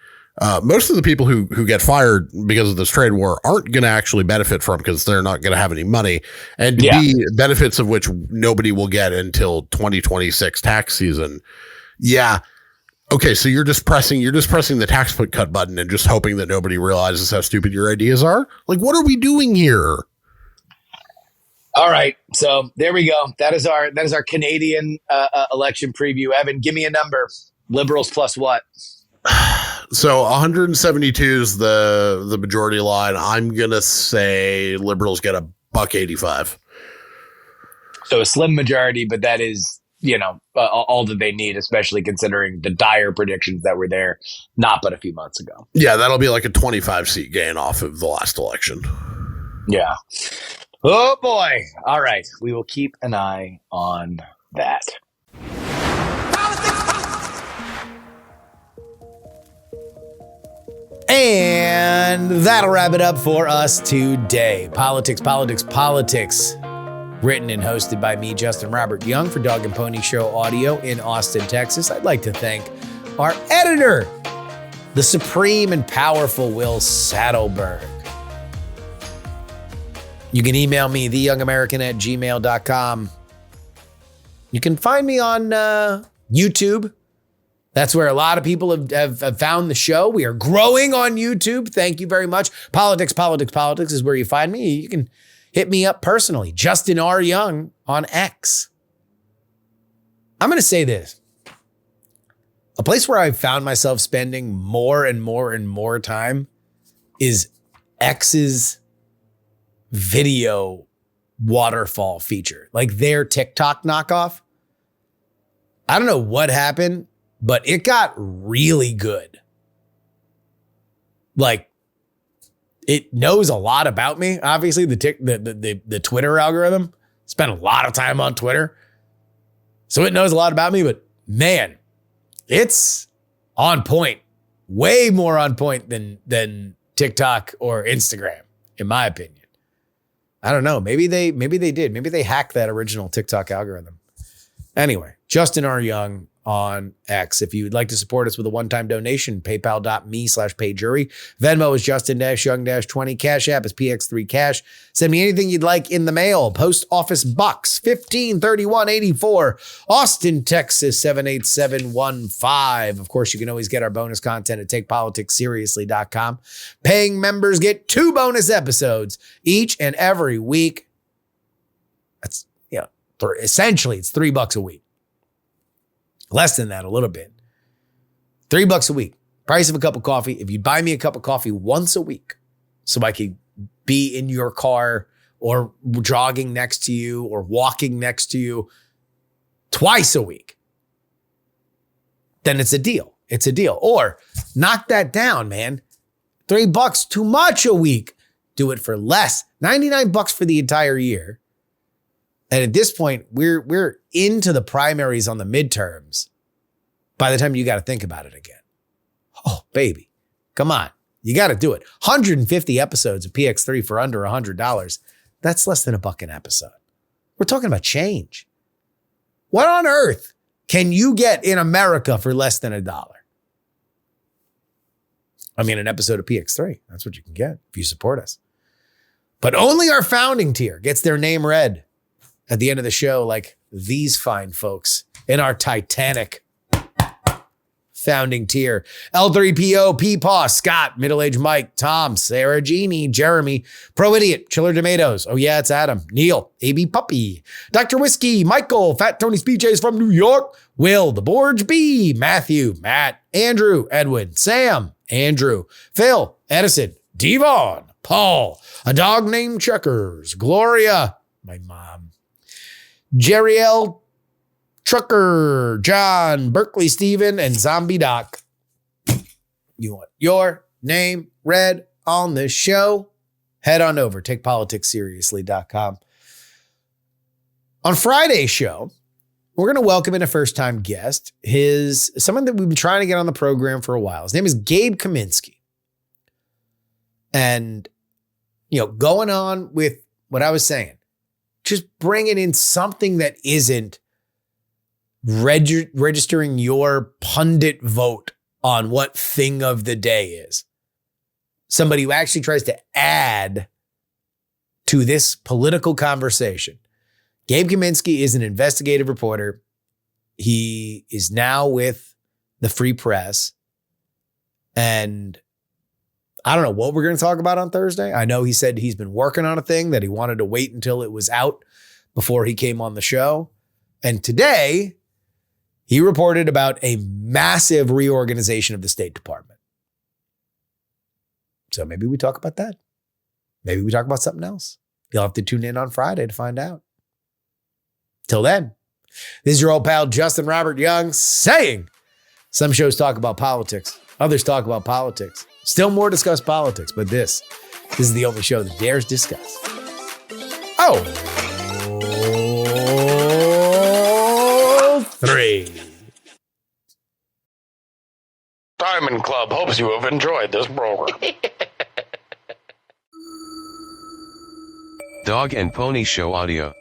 most of the people who get fired because of this trade war aren't going to actually benefit from, because they're not going to have any money, and B, benefits of which nobody will get until 2026 tax season. Yeah. Okay, so you're just pressing the tax cut button and just hoping that nobody realizes how stupid your ideas are? Like, what are we doing here? All right, so there we go. That is our Canadian election preview. Evan, give me a number. Liberals plus what? So 172 is the majority line. I'm gonna say Liberals get $1.85. So a slim majority, but that is, all that they need, especially considering the dire predictions that were there not but a few months ago. Yeah, that'll be like a 25 seat gain off of the last election. Yeah. Oh, boy. All right. We will keep an eye on that. And that'll wrap it up for us today. Politics. Written and hosted by me, Justin Robert Young, for Dog and Pony Show Audio in Austin, Texas. I'd like to thank our editor, the supreme and powerful Will Saddleberg. You can email me, theyoungamerican@gmail.com. You can find me on YouTube. That's where a lot of people have found the show. We are growing on YouTube. Thank you very much. Politics is where you find me. You can hit me up personally, Justin R. Young on X. I'm going to say this. A place where I've found myself spending more and more time is X's video waterfall feature, like their TikTok knockoff. I don't know what happened, but it got really good. Like, it knows a lot about me. Obviously, the Twitter algorithm. Spent a lot of time on Twitter, so it knows a lot about me. But man, it's on point, way more on point than TikTok or Instagram, in my opinion. I don't know. Maybe they did. Maybe they hacked that original TikTok algorithm. Anyway, Justin R. Young on X. If you'd like to support us with a one-time donation, paypal.me/payjury. Venmo is Justin-Young-20. Cash App is PX3Cash. Send me anything you'd like in the mail. Post Office Box 153184, Austin, Texas 78715. Of course, you can always get our bonus content at TakePoliticsSeriously.com. Paying members get 2 bonus episodes each and every week. That's, essentially it's $3 a week. Less than that, a little bit. $3 a week. Price of a cup of coffee. If you buy me a cup of coffee once a week, so I can be in your car or jogging next to you or walking next to you twice a week, then it's a deal. It's a deal. Or knock that down, man. $3 too much a week. Do it for less. $99 for the entire year. And at this point, we're into the primaries on the midterms by the time you got to think about it again. Oh, baby. Come on. You got to do it. 150 episodes of PX3 for under $100. That's less than $1 an episode. We're talking about change. What on earth can you get in America for less than $1? I mean, an episode of PX3. That's what you can get if you support us. But only our founding tier gets their name read at the end of the show, like these fine folks in our Titanic founding tier. L3PO, Peepaw, Scott, Middle-Aged Mike, Tom, Sarah Jeannie, Jeremy, Pro Idiot, Chiller Tomatoes. Oh yeah, it's Adam. Neil, AB Puppy, Dr. Whiskey, Michael, Fat Tony Speeches from New York, Will, The Borge B, Matthew, Matt, Andrew, Edwin, Sam, Andrew, Phil, Edison, Devon, Paul, A Dog Named Checkers, Gloria, my mom, Jerry L. Trucker, John, Berkeley Steven, and Zombie Doc. You want your name read on the show? Head on over, TakePoliticsSeriously.com. On Friday's show, we're going to welcome in a first-time guest. Someone that we've been trying to get on the program for a while. His name is Gabe Kaminsky. And, going on with what I was saying, just bringing in something that isn't registering your pundit vote on what thing of the day is. Somebody who actually tries to add to this political conversation. Gabe Kaminsky is an investigative reporter. He is now with the Free Press. And I don't know what we're going to talk about on Thursday. I know he said he's been working on a thing that he wanted to wait until it was out before he came on the show. And today, he reported about a massive reorganization of the State Department. So maybe we talk about that. Maybe we talk about something else. You'll have to tune in on Friday to find out. Till then, this is your old pal, Justin Robert Young, saying some shows talk about politics. Others talk about politics. Still more discuss politics, but this is the only show that dares discuss. Oh, 3. Diamond Club hopes you have enjoyed this program. Dog and Pony Show audio.